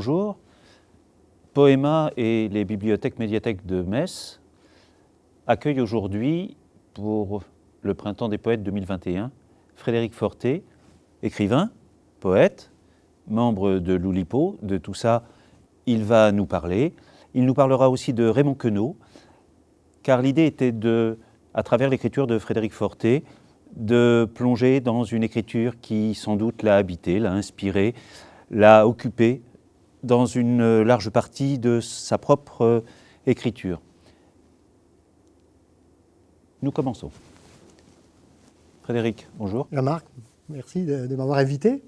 bonjour. Poéma et les bibliothèques médiathèques de Metz accueillent aujourd'hui, pour le Printemps des Poètes 2021, Frédéric Fortet, écrivain, poète, membre de l'Oulipo. De tout ça, il va nous parler. Il nous parlera aussi de Raymond Queneau, car l'idée était à travers l'écriture de Frédéric Fortet, de plonger dans une écriture qui sans doute l'a habité, l'a inspiré, l'a occupé dans une large partie de sa propre écriture. Nous commençons. Frédéric, bonjour. Jean-Marc, merci de m'avoir invité.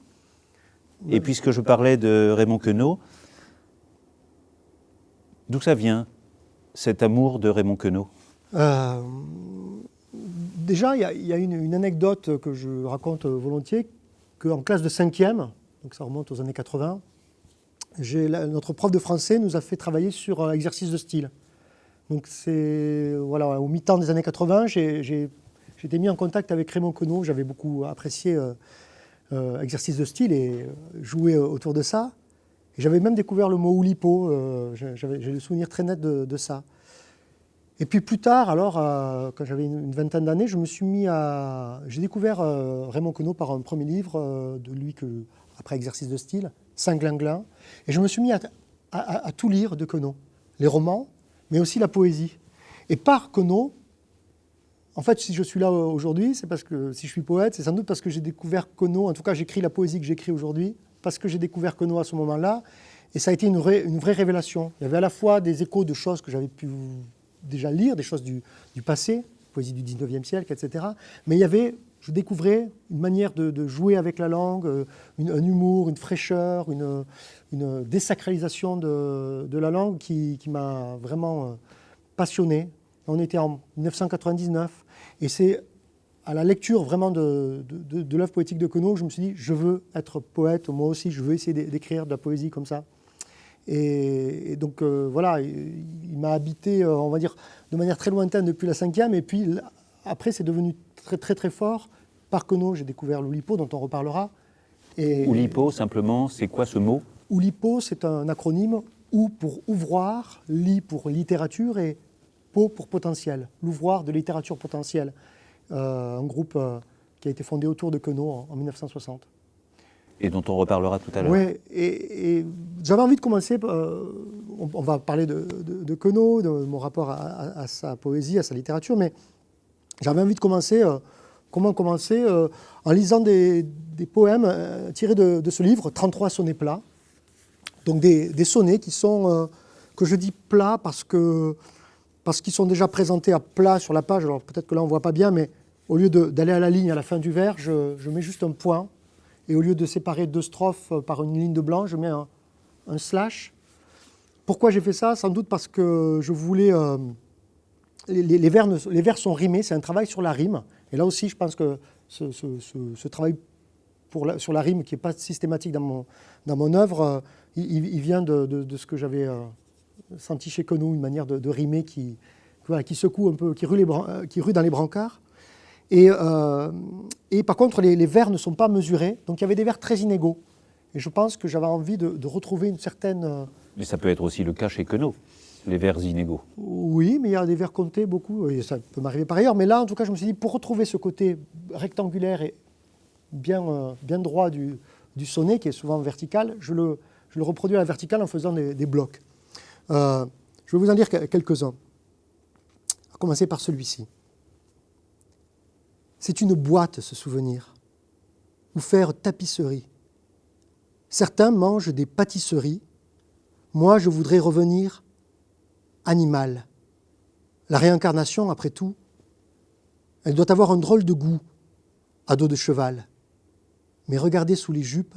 Et puisque je parlais de Raymond Queneau, d'où ça vient, cet amour de Raymond Queneau ? Déjà, il y a une anecdote que je raconte volontiers, qu'en classe de 5e, donc ça remonte aux années 80, notre prof de français nous a fait travailler sur exercice de style. Donc voilà, au mi-temps des années 80, j'ai été mis en contact avec Raymond Queneau. J'avais beaucoup apprécié exercice de style et joué autour de ça. Et j'avais même découvert le mot Oulipo. J'ai le souvenir très net de ça. Et puis plus tard, alors, quand j'avais une vingtaine d'années, j'ai découvert Raymond Queneau par un premier livre de lui, après exercice de style, Saint-Glinglin. Et je me suis mis à tout lire de Queneau, les romans, mais aussi la poésie. Et par Queneau, en fait, si je suis là aujourd'hui, c'est parce que, si je suis poète, c'est sans doute parce que j'ai découvert Queneau, en tout cas j'écris la poésie que j'écris aujourd'hui, parce que j'ai découvert Queneau à ce moment-là, et ça a été une vraie révélation. Il y avait à la fois des échos de choses que j'avais pu déjà lire, des choses du passé, poésie du 19e siècle, etc. Mais je découvrais une manière de jouer avec la langue, un humour, une fraîcheur, une désacralisation de la langue qui m'a vraiment passionné. On était en 1999, et c'est à la lecture vraiment de l'œuvre poétique de Queneau que je me suis dit, je veux être poète, moi aussi, je veux essayer d'écrire de la poésie comme ça. Et donc voilà, il m'a habité, on va dire, de manière très lointaine depuis la 5e, et puis après c'est devenu très très très fort. Par Queneau, j'ai découvert l'Oulipo, dont on reparlera. Oulipo, simplement, c'est quoi ce mot ? Oulipo, c'est un acronyme, ou pour ouvroir, li pour littérature et po pour potentiel, l'ouvroir de littérature potentielle, un groupe qui a été fondé autour de Queneau en 1960. Et dont on reparlera tout à l'heure. Oui, et j'avais envie de commencer, on va parler de Queneau, de mon rapport à sa poésie, à sa littérature, mais j'avais envie de commencer, comment commencer, en lisant des poèmes tirés de ce livre, 33 sonnets plats. Donc des sonnets qui sont, que je dis plats parce qu'ils sont déjà présentés à plat sur la page. Alors peut-être que là on ne voit pas bien, mais au lieu d'aller à la ligne à la fin du vers, je mets juste un point. Et au lieu de séparer deux strophes par une ligne de blanc, je mets un slash. Pourquoi j'ai fait ça ? Sans doute parce que je voulais... les vers sont rimés, c'est un travail sur la rime. Et là aussi, je pense que ce travail sur la rime, qui n'est pas systématique dans mon œuvre, il vient de ce que j'avais senti chez Queneau, une manière de rimer qui secoue un peu, qui rue dans les brancards. Et par contre, les vers ne sont pas mesurés, donc il y avait des vers très inégaux. Et je pense que j'avais envie de retrouver une certaine... Mais ça peut être aussi le cas chez Queneau, les vers inégaux. Oui, mais il y a des vers comptés beaucoup, et ça peut m'arriver par ailleurs. Mais là, en tout cas, je me suis dit, pour retrouver ce côté rectangulaire et bien droit du sonnet, qui est souvent vertical, je le reproduis à la verticale en faisant des blocs. Je vais vous en dire quelques-uns. On va commencer par celui-ci. C'est une boîte, ce souvenir, ou faire tapisserie. Certains mangent des pâtisseries. Moi, je voudrais revenir animal. La réincarnation, après tout, elle doit avoir un drôle de goût à dos de cheval. Mais regarder sous les jupes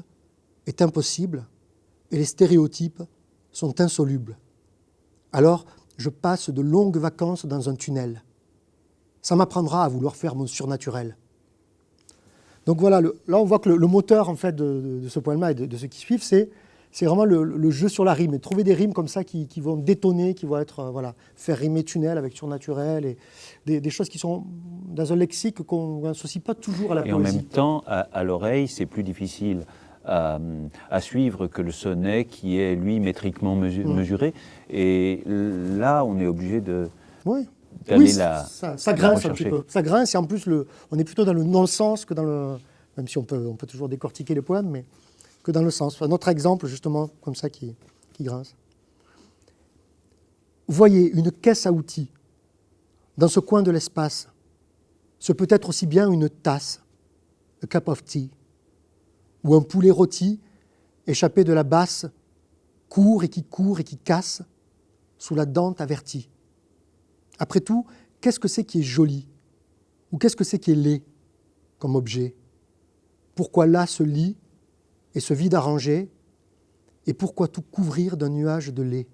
est impossible et les stéréotypes sont insolubles. Alors, je passe de longues vacances dans un tunnel. Ça m'apprendra à vouloir faire mon surnaturel. Donc voilà, là on voit que le moteur en fait de ce poème-là et de ceux qui suivent, c'est vraiment le jeu sur la rime. Et trouver des rimes comme ça qui vont détonner, qui vont être, faire rimer tunnel avec surnaturel, et des choses qui sont dans un lexique qu'on n'associe pas toujours à la poésie. Et en même temps, à l'oreille, c'est plus difficile à suivre que le sonnet qui est, lui, métriquement mesuré. Et là, on est obligé de... Oui. d'aller ça grince un petit peu. Ça grince et en plus, on est plutôt dans le non-sens que dans le... Même si on peut toujours décortiquer les poèmes, mais que dans le sens. Un autre exemple, justement, comme ça, qui grince. Voyez une caisse à outils dans ce coin de l'espace. Ce peut être aussi bien une tasse, a cup of tea, ou un poulet rôti échappé de la basse, court et qui casse sous la dent avertie. Après tout, qu'est-ce que c'est qui est joli? Ou qu'est-ce que c'est qui est laid comme objet? Pourquoi là ce lit et ce vide arrangé? Et pourquoi tout couvrir d'un nuage de lait?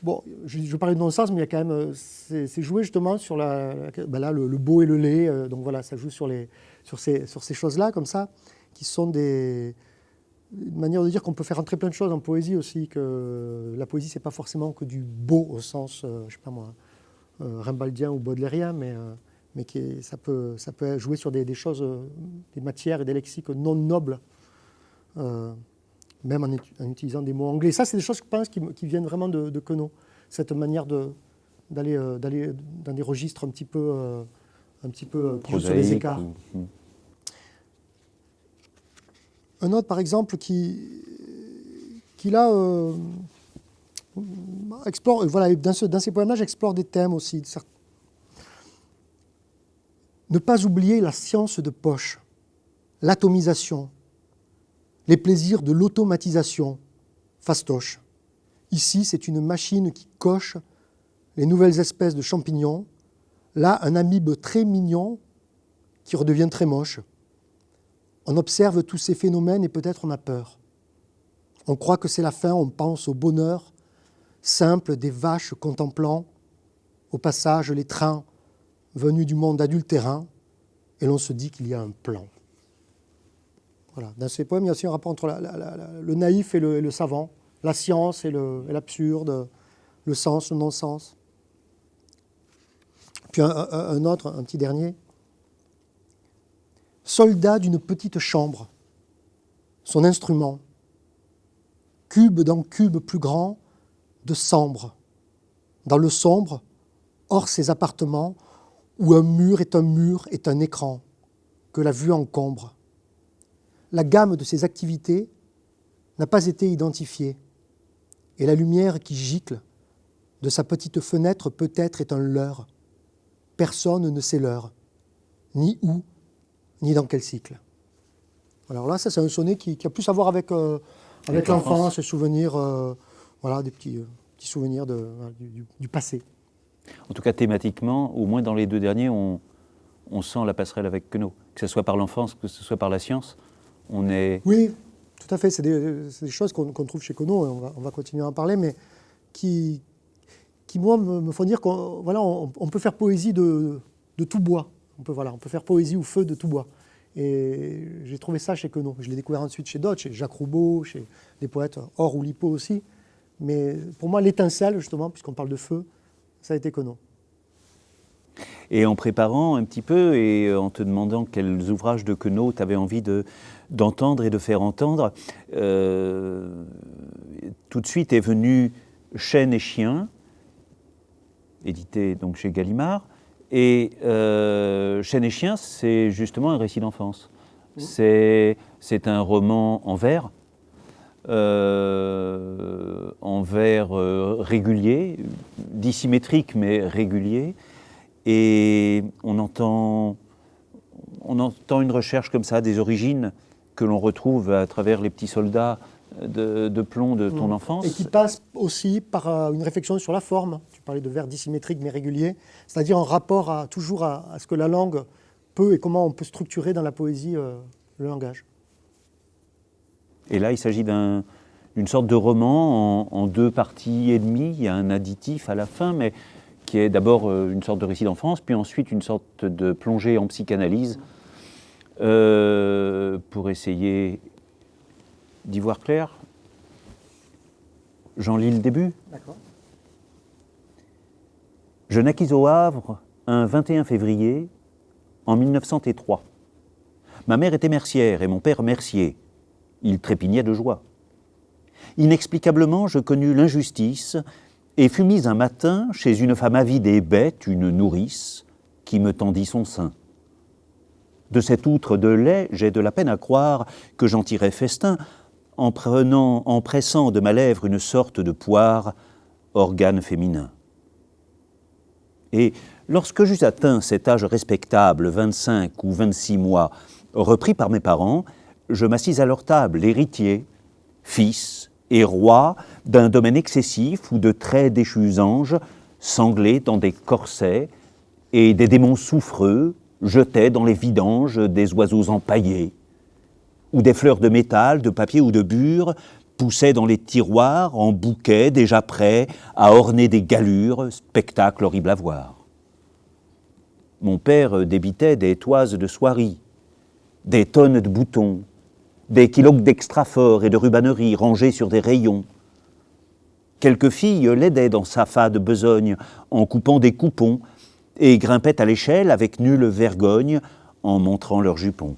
Bon, je parlais de non-sens, mais il y a quand même, c'est joué justement sur le beau et le laid. Donc voilà, ça joue sur ces choses-là, comme ça, qui sont une manière de dire qu'on peut faire entrer plein de choses en poésie aussi, que la poésie, c'est pas forcément que du beau au sens, je sais pas moi, rimbaldien ou baudelairien, mais ça peut jouer sur des choses, des matières et des lexiques non nobles, même en utilisant des mots anglais. Ça, c'est des choses, je pense, qui viennent vraiment de Queneau, cette manière d'aller dans des registres un petit peu qui jouent sur les écarts. Un autre, par exemple, qui là, explore, voilà, dans ces poèmes-là, j'explore des thèmes aussi. Ne pas oublier la science de poche, l'atomisation, les plaisirs de l'automatisation, fastoche. Ici, c'est une machine qui coche les nouvelles espèces de champignons. Là, un amibe très mignon qui redevient très moche. On observe tous ces phénomènes et peut-être on a peur. On croit que c'est la fin, on pense au bonheur simple des vaches contemplant au passage les trains venus du monde adultérin et l'on se dit qu'il y a un plan. Voilà. Dans ces poèmes, il y a aussi un rapport entre le naïf et le savant, la science et l'absurde, le sens, le non-sens. Puis un autre, un petit dernier. Soldat d'une petite chambre, son instrument, cube dans cube plus grand, de sambre. Dans le sombre, hors ses appartements, où un mur est un écran, que la vue encombre. La gamme de ses activités n'a pas été identifiée, et la lumière qui gicle de sa petite fenêtre peut-être est un leurre. Personne ne sait l'heure, ni où, ni dans quel cycle. Alors là, ça c'est un sonnet qui a plus à voir avec l'enfance, les souvenirs, des petits souvenirs du passé. En tout cas, thématiquement, au moins dans les deux derniers, on sent la passerelle avec Queneau. Que ce soit par l'enfance, que ce soit par la science, on est... Oui, tout à fait. C'est des choses qu'on trouve chez Queneau, et on va continuer à en parler, mais qui moi, me font dire qu'on peut faire poésie de tout bois. On peut faire poésie ou feu de tout bois. Et j'ai trouvé ça chez Queneau. Je l'ai découvert ensuite chez d'autres, chez Jacques Roubaud, chez des poètes, Or ou Lipo aussi. Mais pour moi, l'étincelle, justement, puisqu'on parle de feu, ça a été Queneau. Et en préparant un petit peu et en te demandant quels ouvrages de Queneau tu avais envie d'entendre et de faire entendre, tout de suite est venu Chêne et Chien, édité donc chez Gallimard. Et Chêne et Chien, c'est justement un récit d'enfance. C'est un roman en vers régulier, dissymétrique mais régulier. Et on entend une recherche comme ça des origines que l'on retrouve à travers les petits soldats de plomb de ton enfance. Et qui passe aussi par une réflexion sur la forme. Tu parlais de vers dissymétriques mais réguliers, c'est-à-dire en rapport toujours à ce que la langue peut et comment on peut structurer dans la poésie le langage. Et là, il s'agit d'une sorte de roman en deux parties et demie. Il y a un additif à la fin, mais qui est d'abord une sorte de récit d'enfance, puis ensuite une sorte de plongée en psychanalyse pour essayer d'y voir clair. J'en lis le début. D'accord. Je naquis au Havre un 21 février en 1903. Ma mère était mercière et mon père mercier. Ils trépignaient de joie. Inexplicablement, je connus l'injustice et fus mis un matin chez une femme avide et bête, une nourrice, qui me tendit son sein. De cette outre de lait, j'ai de la peine à croire que j'en tirais festin en pressant de ma lèvre une sorte de poire, organe féminin. Et lorsque j'eus atteint cet âge respectable, 25 ou 26 mois, repris par mes parents, je m'assis à leur table, héritier, fils et roi d'un domaine excessif où de très déchus anges, sanglés dans des corsets, et des démons souffreux jetaient dans les vidanges des oiseaux empaillés, où des fleurs de métal, de papier ou de bure poussaient dans les tiroirs en bouquets déjà prêts à orner des galures, spectacle horrible à voir. Mon père débitait des toises de soierie, des tonnes de boutons, des kilos d'extrafort et de rubanerie rangés sur des rayons. Quelques filles l'aidaient dans sa fade besogne en coupant des coupons et grimpaient à l'échelle avec nulle vergogne en montrant leurs jupons.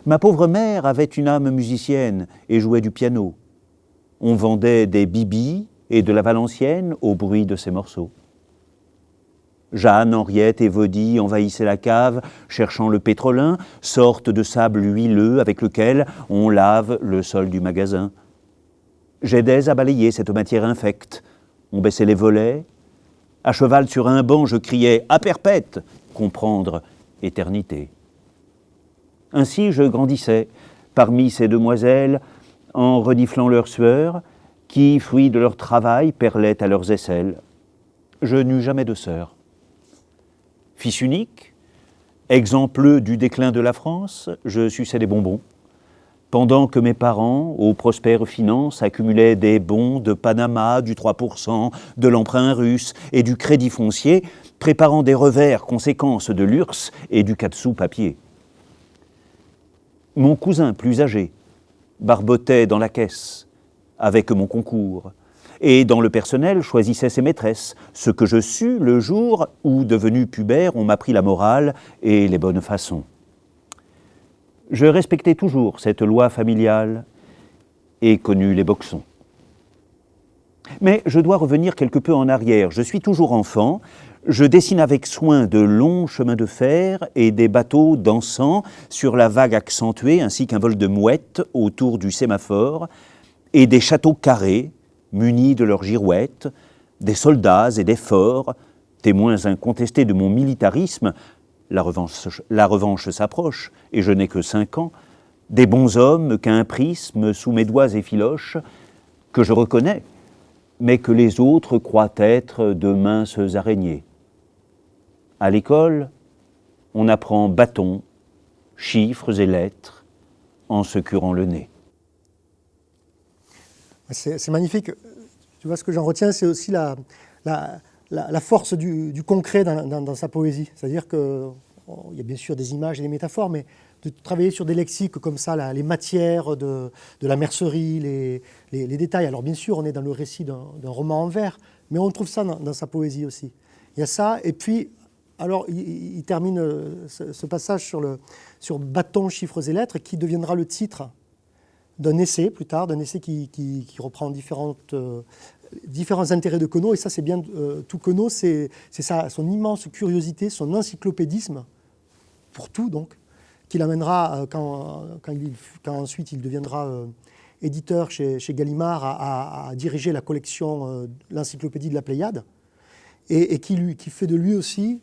Ma pauvre mère avait une âme musicienne et jouait du piano. On vendait des bibis et de la valencienne au bruit de ses morceaux. Jeanne, Henriette et Vaudy envahissaient la cave, cherchant le pétrolin, sorte de sable huileux avec lequel on lave le sol du magasin. J'aidais à balayer cette matière infecte. On baissait les volets. À cheval sur un banc, je criais « à perpète !» comprendre éternité. Ainsi je grandissais parmi ces demoiselles en reniflant leur sueur, qui, fruit de leur travail, perlaient à leurs aisselles. Je n'eus jamais de sœur. Fils unique, exempleux du déclin de la France, je suçais des bonbons, pendant que mes parents, aux prospères finances, accumulaient des bons de Panama, du 3%, de l'emprunt russe et du crédit foncier, préparant des revers conséquences de l'URSS et du 4 sous papier. Mon cousin plus âgé barbotait dans la caisse avec mon concours, et dans le personnel choisissait ses maîtresses, ce que je sus le jour où, devenu pubère, on m'apprit la morale et les bonnes façons. Je respectais toujours cette loi familiale et connus les boxons. Mais je dois revenir quelque peu en arrière. Je suis toujours enfant, je dessine avec soin de longs chemins de fer et des bateaux dansant sur la vague accentuée ainsi qu'un vol de mouettes autour du sémaphore et des châteaux carrés munis de leurs girouettes, des soldats et des forts, témoins incontestés de mon militarisme. La revanche s'approche, et je n'ai que 5 ans, des bons hommes qu'un prisme sous mes doigts effiloche, que je reconnais, mais que les autres croient être de minces araignées. À l'école, on apprend bâtons, chiffres et lettres, en se curant le nez. C'est magnifique. Tu vois, ce que j'en retiens, c'est aussi la force du concret dans sa poésie. C'est-à-dire qu'il y a bien sûr des images et des métaphores, mais de travailler sur des lexiques comme ça, les matières de la mercerie, les détails. Alors bien sûr, on est dans le récit d'un roman en vers, mais on trouve ça dans sa poésie aussi. Il y a ça, et puis, alors il termine ce passage sur bâtons, chiffres et lettres, qui deviendra le titre d'un essai plus tard, d'un essai qui reprend différents intérêts de Queneau, et ça c'est bien, tout Queneau, c'est ça, son immense curiosité, son encyclopédisme, pour tout donc, qui l'amènera, quand ensuite il deviendra éditeur chez Gallimard, à diriger la collection, l'encyclopédie de la Pléiade, et qui fait de lui aussi,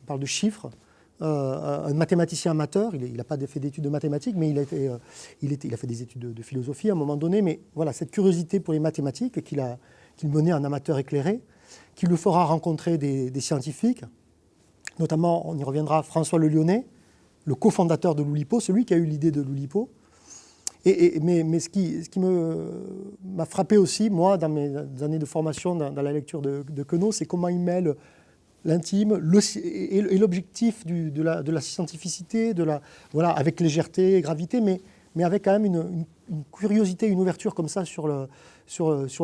on parle de chiffres, un mathématicien amateur. Il n'a pas fait d'études de mathématiques, mais il a fait des études de philosophie à un moment donné. Mais voilà, cette curiosité pour les mathématiques qu'il menait en amateur éclairé, qui le fera rencontrer des scientifiques, notamment, on y reviendra, François Le Lyonnais, le cofondateur de l'Oulipo, celui qui a eu l'idée de l'Oulipo. Mais ce qui m'a frappé aussi, moi, dans mes années de formation dans la lecture de Queneau, c'est comment il mêle l'intime et l'objectif de la scientificité, voilà, avec légèreté et gravité, mais avec quand même une curiosité, une ouverture comme ça sur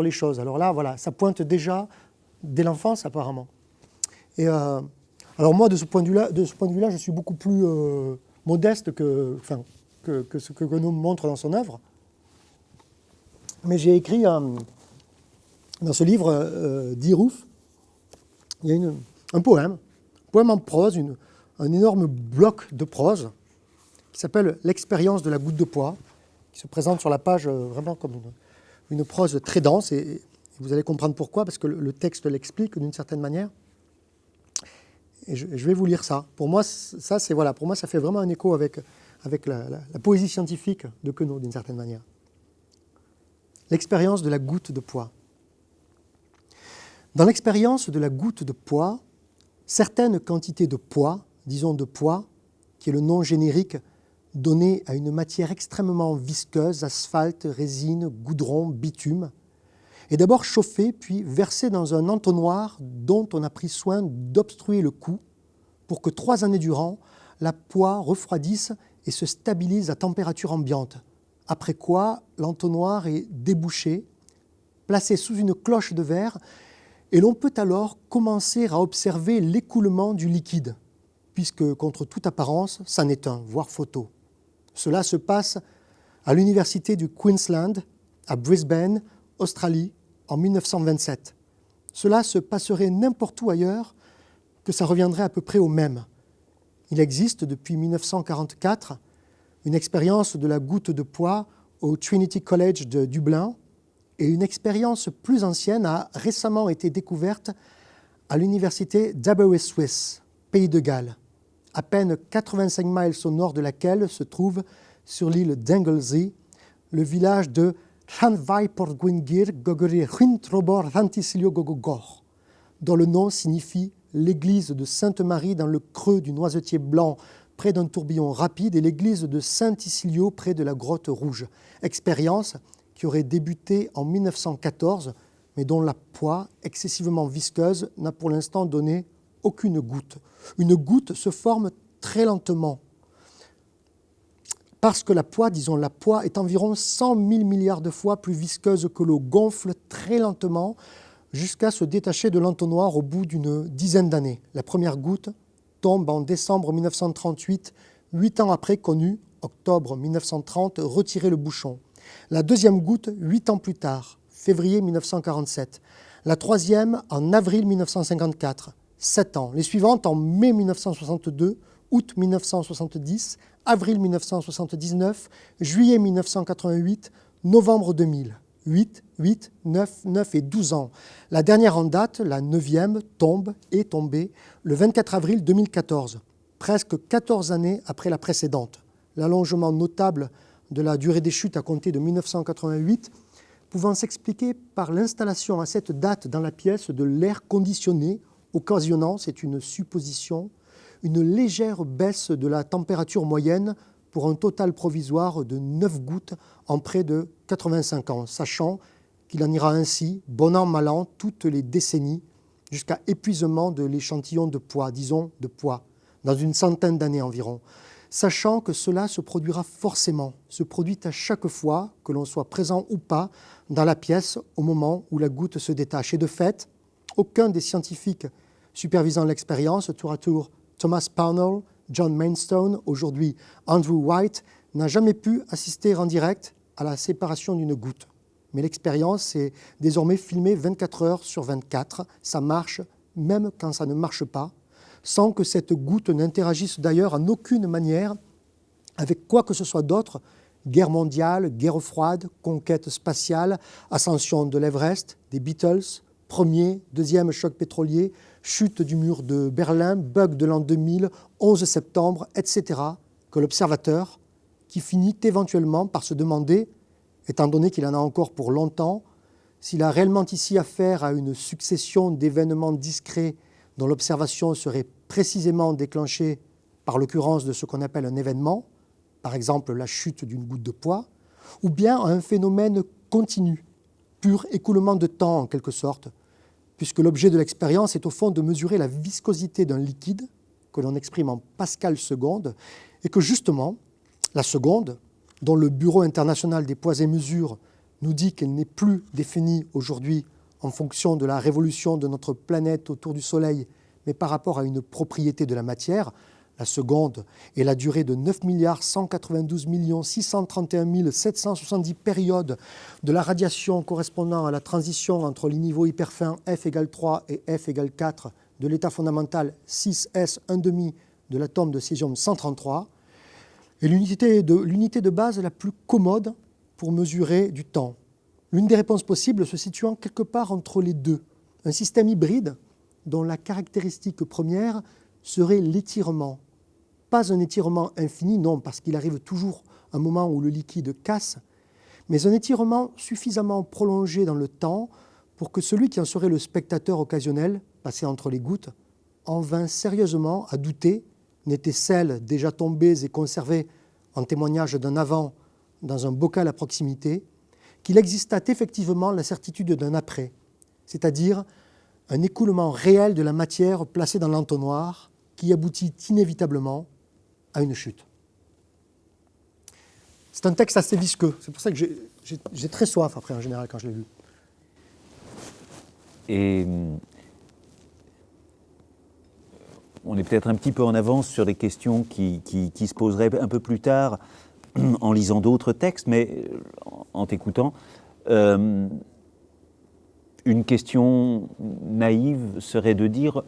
les choses. Alors là, voilà, ça pointe déjà dès l'enfance apparemment. Et alors moi, de ce point de vue-là, je suis beaucoup plus modeste que ce que Queneau montre dans son œuvre. Mais j'ai écrit dans ce livre d'Irouf, il y a un poème en prose, un énorme bloc de prose qui s'appelle « L'expérience de la goutte de pois », qui se présente sur la page vraiment comme une prose très dense, et vous allez comprendre pourquoi, parce que le texte l'explique d'une certaine manière. Et je vais vous lire ça. Pour moi, ça fait vraiment un écho avec la poésie scientifique de Queneau, d'une certaine manière. L'expérience de la goutte de pois. Dans l'expérience de la goutte de pois, certaines quantités de pois, disons de pois, qui est le nom générique donné à une matière extrêmement visqueuse, asphalte, résine, goudron, bitume, est d'abord chauffée puis versée dans un entonnoir dont on a pris soin d'obstruer le cou pour que 3 années durant, la poix refroidisse et se stabilise à température ambiante, après quoi l'entonnoir est débouché, placé sous une cloche de verre, et l'on peut alors commencer à observer l'écoulement du liquide, puisque contre toute apparence, ça n'est un, voire photo. Cela se passe à l'université du Queensland, à Brisbane, Australie, en 1927. Cela se passerait n'importe où ailleurs, que ça reviendrait à peu près au même. Il existe depuis 1944 une expérience de la goutte de pois au Trinity College de Dublin, et une expérience plus ancienne a récemment été découverte à l'université d'Aberystwyth, Pays de Galles, à peine 85 miles au nord de laquelle se trouve, sur l'île d'Anglesey, le village de Llanfairpwllgwyngyr Gogorir Huintrobor Llantysilio Gogogor, dont le nom signifie l'église de Sainte-Marie dans le creux du noisetier blanc près d'un tourbillon rapide et l'église de Saint-Isilio près de la grotte rouge. Expérience qui aurait débuté en 1914, mais dont la poix, excessivement visqueuse, n'a pour l'instant donné aucune goutte. Une goutte se forme très lentement, parce que la poix est environ 100 000 milliards de fois plus visqueuse que l'eau, gonfle très lentement jusqu'à se détacher de l'entonnoir au bout d'une dizaine d'années. La première goutte tombe en décembre 1938, 8 ans après qu'on eut, octobre 1930, retiré le bouchon. La deuxième goutte, 8 ans plus tard, février 1947. La troisième en avril 1954, 7 ans. Les suivantes en mai 1962, août 1970, avril 1979, juillet 1988, novembre 2000. 8, 9 et 12 ans. La dernière en date, la 9e, est tombée le 24 avril 2014, presque 14 années après la précédente. L'allongement notable de la durée des chutes à compter de 1988 pouvant s'expliquer par l'installation à cette date dans la pièce de l'air conditionné, occasionnant, c'est une supposition, une légère baisse de la température moyenne pour un total provisoire de 9 gouttes en près de 85 ans, sachant qu'il en ira ainsi, bon an, mal an, toutes les décennies, jusqu'à épuisement de l'échantillon de poids, disons de poids, dans une centaine d'années environ, sachant que cela se produira forcément, se produit à chaque fois que l'on soit présent ou pas dans la pièce au moment où la goutte se détache. Et de fait, aucun des scientifiques supervisant l'expérience, tour à tour Thomas Pownall, John Mainstone, aujourd'hui Andrew White, n'a jamais pu assister en direct à la séparation d'une goutte. Mais l'expérience est désormais filmée 24 heures sur 24. Ça marche même quand ça ne marche pas, sans que cette goutte n'interagisse d'ailleurs en aucune manière avec quoi que ce soit d'autre. Guerre mondiale, guerre froide, conquête spatiale, ascension de l'Everest, des Beatles, premier, deuxième choc pétrolier, chute du mur de Berlin, bug de l'an 2000, 11 septembre, etc., que l'observateur, qui finit éventuellement par se demander, étant donné qu'il en a encore pour longtemps, s'il a réellement ici affaire à une succession d'événements discrets dont l'observation serait précisément déclenchée par l'occurrence de ce qu'on appelle un événement, par exemple la chute d'une goutte de pois, ou bien à un phénomène continu, pur écoulement de temps en quelque sorte, puisque l'objet de l'expérience est au fond de mesurer la viscosité d'un liquide que l'on exprime en pascal seconde, et que justement, la seconde, dont le Bureau international des poids et mesures nous dit qu'elle n'est plus définie aujourd'hui en fonction de la révolution de notre planète autour du Soleil, mais par rapport à une propriété de la matière, la seconde est la durée de 9 192 631 770 périodes de la radiation correspondant à la transition entre les niveaux hyperfins f égale 3 et f égale 4 de l'état fondamental 6s1,5 de l'atome de césium 133, et l'unité de base la plus commode pour mesurer du temps. L'une des réponses possibles se situant quelque part entre les deux. Un système hybride dont la caractéristique première serait l'étirement. Pas un étirement infini, non, parce qu'il arrive toujours un moment où le liquide casse, mais un étirement suffisamment prolongé dans le temps pour que celui qui en serait le spectateur occasionnel, passé entre les gouttes, en vint sérieusement à douter, n'étaient celles déjà tombées et conservées en témoignage d'un avant dans un bocal à proximité, qu'il existât effectivement la certitude d'un après, c'est-à-dire un écoulement réel de la matière placée dans l'entonnoir qui aboutit inévitablement à une chute. C'est un texte assez visqueux, c'est pour ça que j'ai très soif après en général quand je l'ai lu. Et on est peut-être un petit peu en avance sur les questions qui se poseraient un peu plus tard en lisant d'autres textes, mais en t'écoutant, une question naïve serait de dire,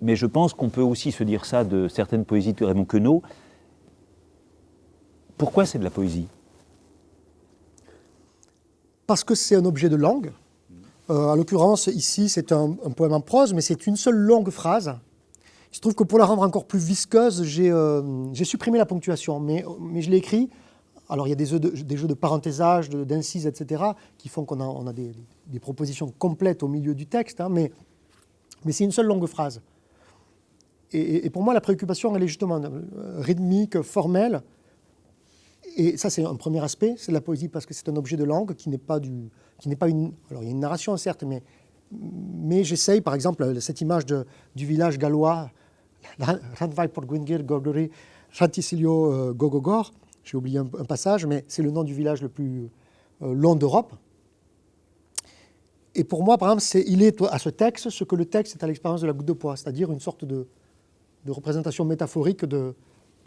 mais je pense qu'on peut aussi se dire ça de certaines poésies de Raymond Queneau, pourquoi c'est de la poésie ? Parce que c'est un objet de langue. En l'occurrence, ici, c'est un poème en prose, mais c'est une seule longue phrase. Il se trouve que pour la rendre encore plus visqueuse, j'ai supprimé la ponctuation, mais je l'ai écrit. Alors, il y a des jeux de paraንthésage, d'incises, etc., qui font qu'on a des propositions complètes au milieu du texte, hein, mais c'est une seule longue phrase. Et pour moi, la préoccupation, elle est justement rythmique, formelle. Et ça, c'est un premier aspect, c'est de la poésie parce que c'est un objet de langue qui n'est pas une... Alors, il y a une narration, certes, mais j'essaye, par exemple, cette image du village gallois, Randvai Porgwingir Gorgori Chanticilio Gogogor, j'ai oublié un passage, mais c'est le nom du village le plus long d'Europe. Et pour moi, par exemple, il est à ce texte ce que le texte est à l'expérience de la goutte de pois, c'est-à-dire une sorte de représentation métaphorique de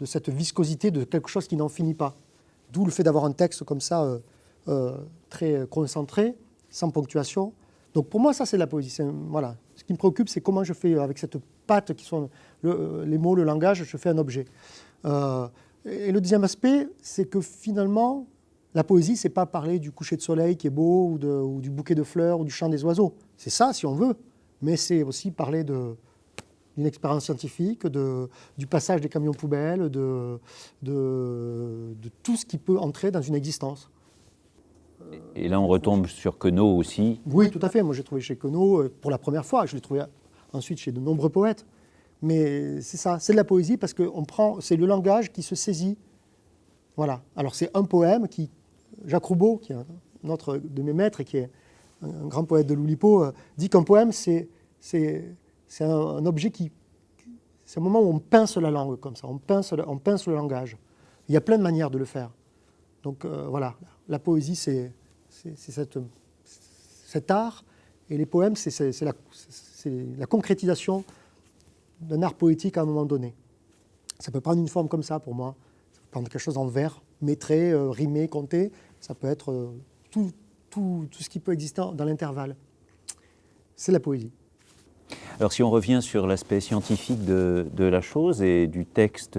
cette viscosité de quelque chose qui n'en finit pas. D'où le fait d'avoir un texte comme ça, très concentré, sans ponctuation. Donc pour moi, ça, c'est de la poésie. Voilà. Ce qui me préoccupe, c'est comment je fais, avec cette patte qui sont les mots, le langage, je fais un objet. Et le deuxième aspect, c'est que finalement, la poésie, c'est pas parler du coucher de soleil qui est beau, ou du bouquet de fleurs, ou du chant des oiseaux. C'est ça, si on veut, mais c'est aussi parler d'une expérience scientifique, du passage des camions poubelles, de tout ce qui peut entrer dans une existence. Et là, on retombe sur Queneau aussi. Oui, tout à fait. Moi, j'ai trouvé chez Queneau pour la première fois. Je l'ai trouvé ensuite chez de nombreux poètes. Mais c'est ça, c'est de la poésie parce que c'est le langage qui se saisit. Voilà. Alors, c'est un poème qui... Jacques Roubaud, qui est un autre de mes maîtres et qui est un grand poète de l'Oulipo, dit qu'un poème, c'est un objet c'est un moment où on pince la langue, comme ça. On pince le langage. Il y a plein de manières de le faire. Donc voilà, la poésie, c'est cet art, et les poèmes, c'est la concrétisation d'un art poétique à un moment donné. Ça peut prendre une forme comme ça pour moi. Ça peut prendre quelque chose en vers, métré, rimé, compté. Ça peut être tout ce qui peut exister dans l'intervalle. C'est la poésie. Alors si on revient sur l'aspect scientifique de la chose et du texte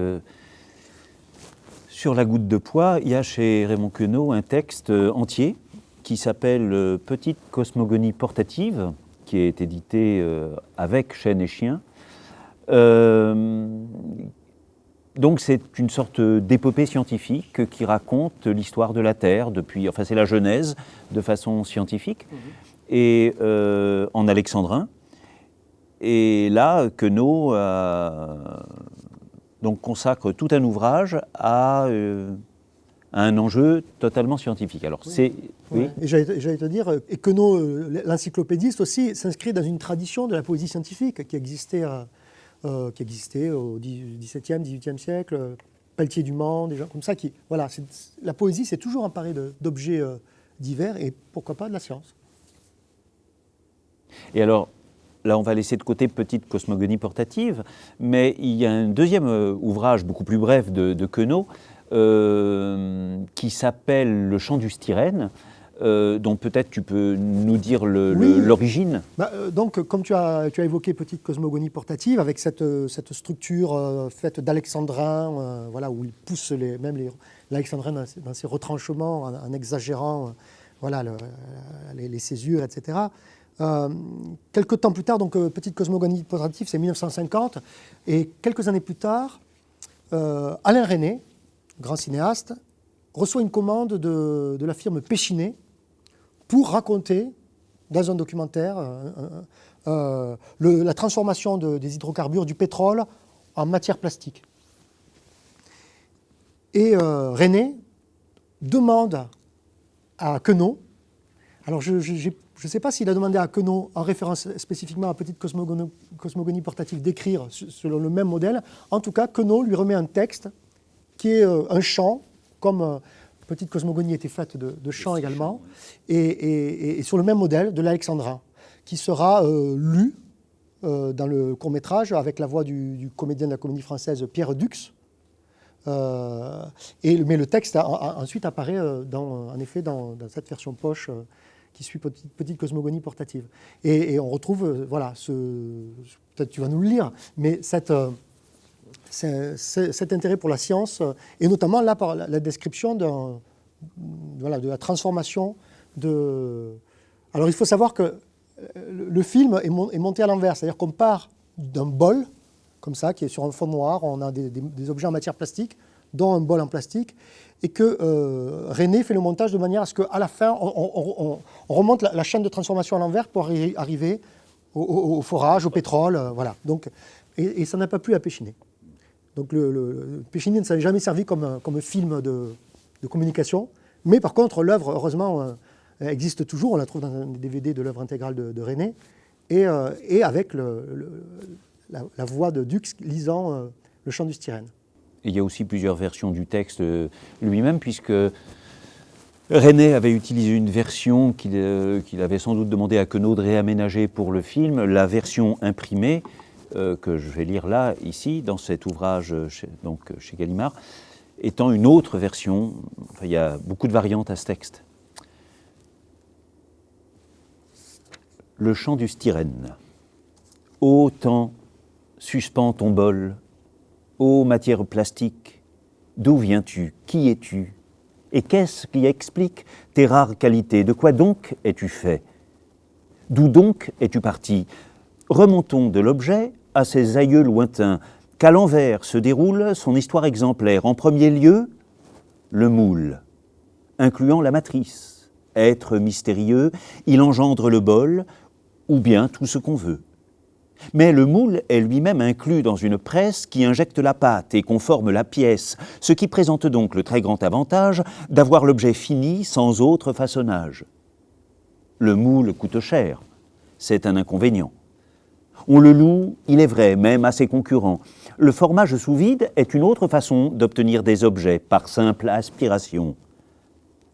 sur la goutte de pois, il y a chez Raymond Queneau un texte entier qui s'appelle « Petite cosmogonie portative », qui est édité avec Chêne et Chien. Donc c'est une sorte d'épopée scientifique qui raconte l'histoire de la Terre enfin c'est la Genèse de façon scientifique, et en alexandrin. Et là, Queneau donc consacre tout un ouvrage à un enjeu totalement scientifique. Alors c'est... Oui. Et j'allais te dire, et Queneau, l'encyclopédiste aussi, s'inscrit dans une tradition de la poésie scientifique qui existait au XVIIe, XVIIIe siècle, Pelletier du Mans, des gens comme ça. Voilà, la poésie s'est toujours emparée d'objets divers et pourquoi pas de la science. Et alors, là on va laisser de côté Petite cosmogonie portative, mais il y a un deuxième ouvrage beaucoup plus bref de Queneau qui s'appelle Le chant du styrène, dont peut-être tu peux nous dire l'origine. Donc, comme tu as évoqué Petite cosmogonie portative, avec cette structure faite d'alexandrins, voilà, où il pousse l'alexandrin dans ses retranchements en exagérant voilà, les césures, etc. Quelques temps plus tard, donc Petite cosmogonie portative, c'est 1950, et quelques années plus tard, Alain Resnais, grand cinéaste, reçoit une commande de la firme Péchinet pour raconter, dans un documentaire, la transformation des hydrocarbures, du pétrole, en matière plastique. Et Resnais demande à Queneau, alors je ne sais pas s'il a demandé à Queneau, en référence spécifiquement à Petite cosmogonie portative, d'écrire selon le même modèle. En tout cas, Queneau lui remet un texte qui est un chant, comme Petite cosmogonie était faite de chants également, et sur le même modèle de l'alexandrin, qui sera lu dans le court-métrage avec la voix du comédien de la Comédie Française Pierre Dux. Mais le texte ensuite apparaît en effet dans cette version poche qui suit Petite cosmogonie portative. Et on retrouve, voilà, peut-être tu vas nous le lire, mais cet intérêt pour la science, et notamment là par la description de la transformation Alors il faut savoir que le film est monté à l'envers, c'est-à-dire qu'on part d'un bol, comme ça, qui est sur un fond noir, on a des objets en matière plastique, dont un bol en plastique, et que Resnais fait le montage de manière à ce qu'à la fin, on remonte la chaîne de transformation à l'envers pour arriver au forage, au pétrole, voilà. Donc, et ça n'a pas plu à Péchinet. Donc Péchinet ne s'est jamais servi comme film de communication, mais par contre, l'œuvre, heureusement, existe toujours, on la trouve dans un DVD de l'œuvre intégrale de Resnais, et avec la voix de Dux lisant Le chant du styrène. Il y a aussi plusieurs versions du texte lui-même, puisque Resnais avait utilisé une version qu'il avait sans doute demandé à Queneau de réaménager pour le film, la version imprimée, que je vais lire là, ici, dans cet ouvrage chez Gallimard, étant une autre version. Enfin, il y a beaucoup de variantes à ce texte. Le chant du styrène. Ô temps, suspends ton bol. Ô matière plastique, d'où viens-tu? Qui es-tu? Et qu'est-ce qui explique tes rares qualités? De quoi donc es-tu fait? D'où donc es-tu parti? Remontons de l'objet à ses aïeux lointains, qu'à l'envers se déroule son histoire exemplaire. En premier lieu, le moule, incluant la matrice. Être mystérieux, il engendre le bol, ou bien tout ce qu'on veut. Mais le moule est lui-même inclus dans une presse qui injecte la pâte et conforme la pièce, ce qui présente donc le très grand avantage d'avoir l'objet fini sans autre façonnage. Le moule coûte cher, c'est un inconvénient. On le loue, il est vrai, même à ses concurrents. Le formage sous vide est une autre façon d'obtenir des objets par simple aspiration.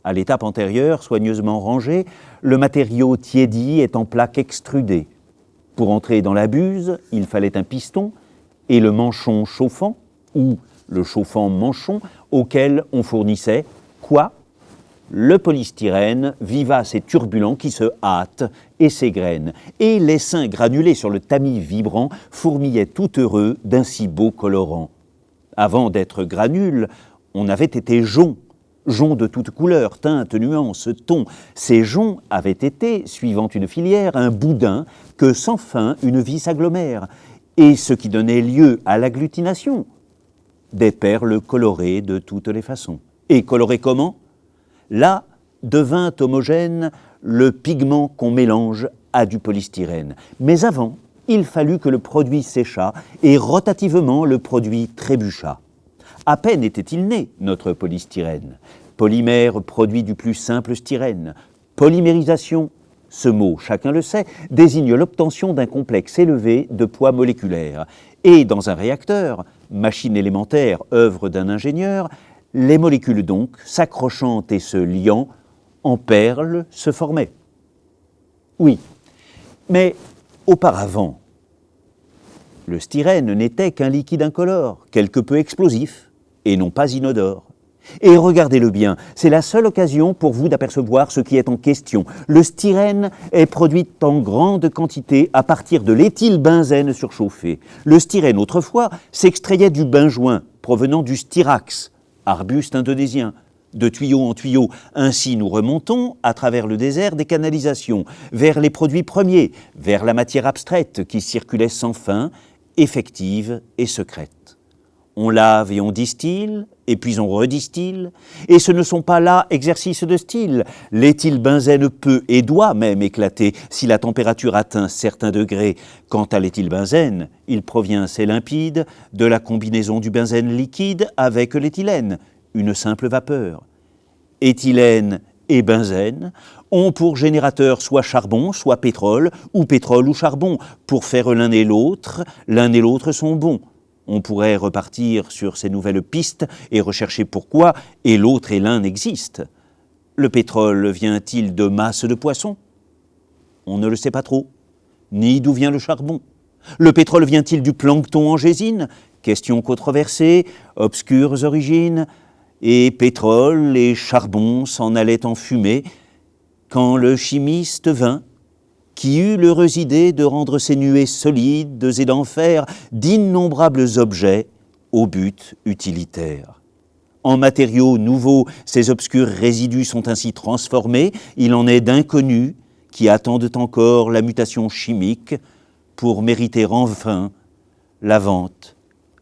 À l'étape antérieure, soigneusement rangé, le matériau tiédi est en plaque extrudée. Pour entrer dans la buse, il fallait un piston et le manchon chauffant, ou le chauffant manchon, auquel on fournissait quoi? Le polystyrène, vivace et turbulent, qui se hâte et s'égrène. Et les seins granulés sur le tamis vibrant fourmillaient tout heureux d'un si beau colorant. Avant d'être granules, on avait été joncs. Joncs de toutes couleurs, teintes, nuances, tons. Ces joncs avaient été, suivant une filière, un boudin que sans fin une vie s'agglomère, et ce qui donnait lieu à l'agglutination, des perles colorées de toutes les façons. Et colorées comment? Là devint homogène le pigment qu'on mélange à du polystyrène. Mais avant, il fallut que le produit séchât, et rotativement le produit trébuchât. À peine était-il né, notre polystyrène. Polymère, produit du plus simple styrène. Polymérisation, ce mot, chacun le sait, désigne l'obtention d'un complexe élevé de poids moléculaire. Et dans un réacteur, machine élémentaire, œuvre d'un ingénieur, les molécules donc, s'accrochant et se liant, en perles se formaient. Oui, mais Auparavant, le styrène n'était qu'un liquide incolore, quelque peu explosif, et non pas inodore. Et regardez-le bien, c'est la seule occasion pour vous d'apercevoir ce qui est en question. Le styrène est produit en grande quantité à partir de l'éthylbenzène surchauffé. Le styrène, autrefois, s'extrayait du benjoin provenant du styrax, arbuste indonésien, de tuyau en tuyau. Ainsi, nous remontons, à travers le désert, des canalisations, vers les produits premiers, vers la matière abstraite qui circulait sans fin, effective et secrète. On lave et on distille, et puis on redistille, et ce ne sont pas là exercices de style. L'éthylbenzène peut et doit même éclater si la température atteint certains degrés. Quant à l'éthylbenzène, il provient, c'est limpide, de la combinaison du benzène liquide avec l'éthylène, une simple vapeur. Éthylène et benzène ont pour générateur soit charbon, soit pétrole ou charbon. Pour faire l'un et l'autre sont bons. On pourrait repartir sur ces nouvelles pistes et rechercher pourquoi et l'autre et l'un existent. Le pétrole vient-il de masse de poissons? On ne le sait pas trop. Ni d'où vient le charbon. Le pétrole vient-il du plancton en gésine? Question controversée, obscures origines. Et pétrole et charbon s'en allaient en fumée quand le chimiste vint, qui eut l'heureuse idée de rendre ces nuées solides et d'en faire d'innombrables objets au but utilitaire. En matériaux nouveaux, ces obscurs résidus sont ainsi transformés, il en est d'inconnus qui attendent encore la mutation chimique pour mériter enfin la vente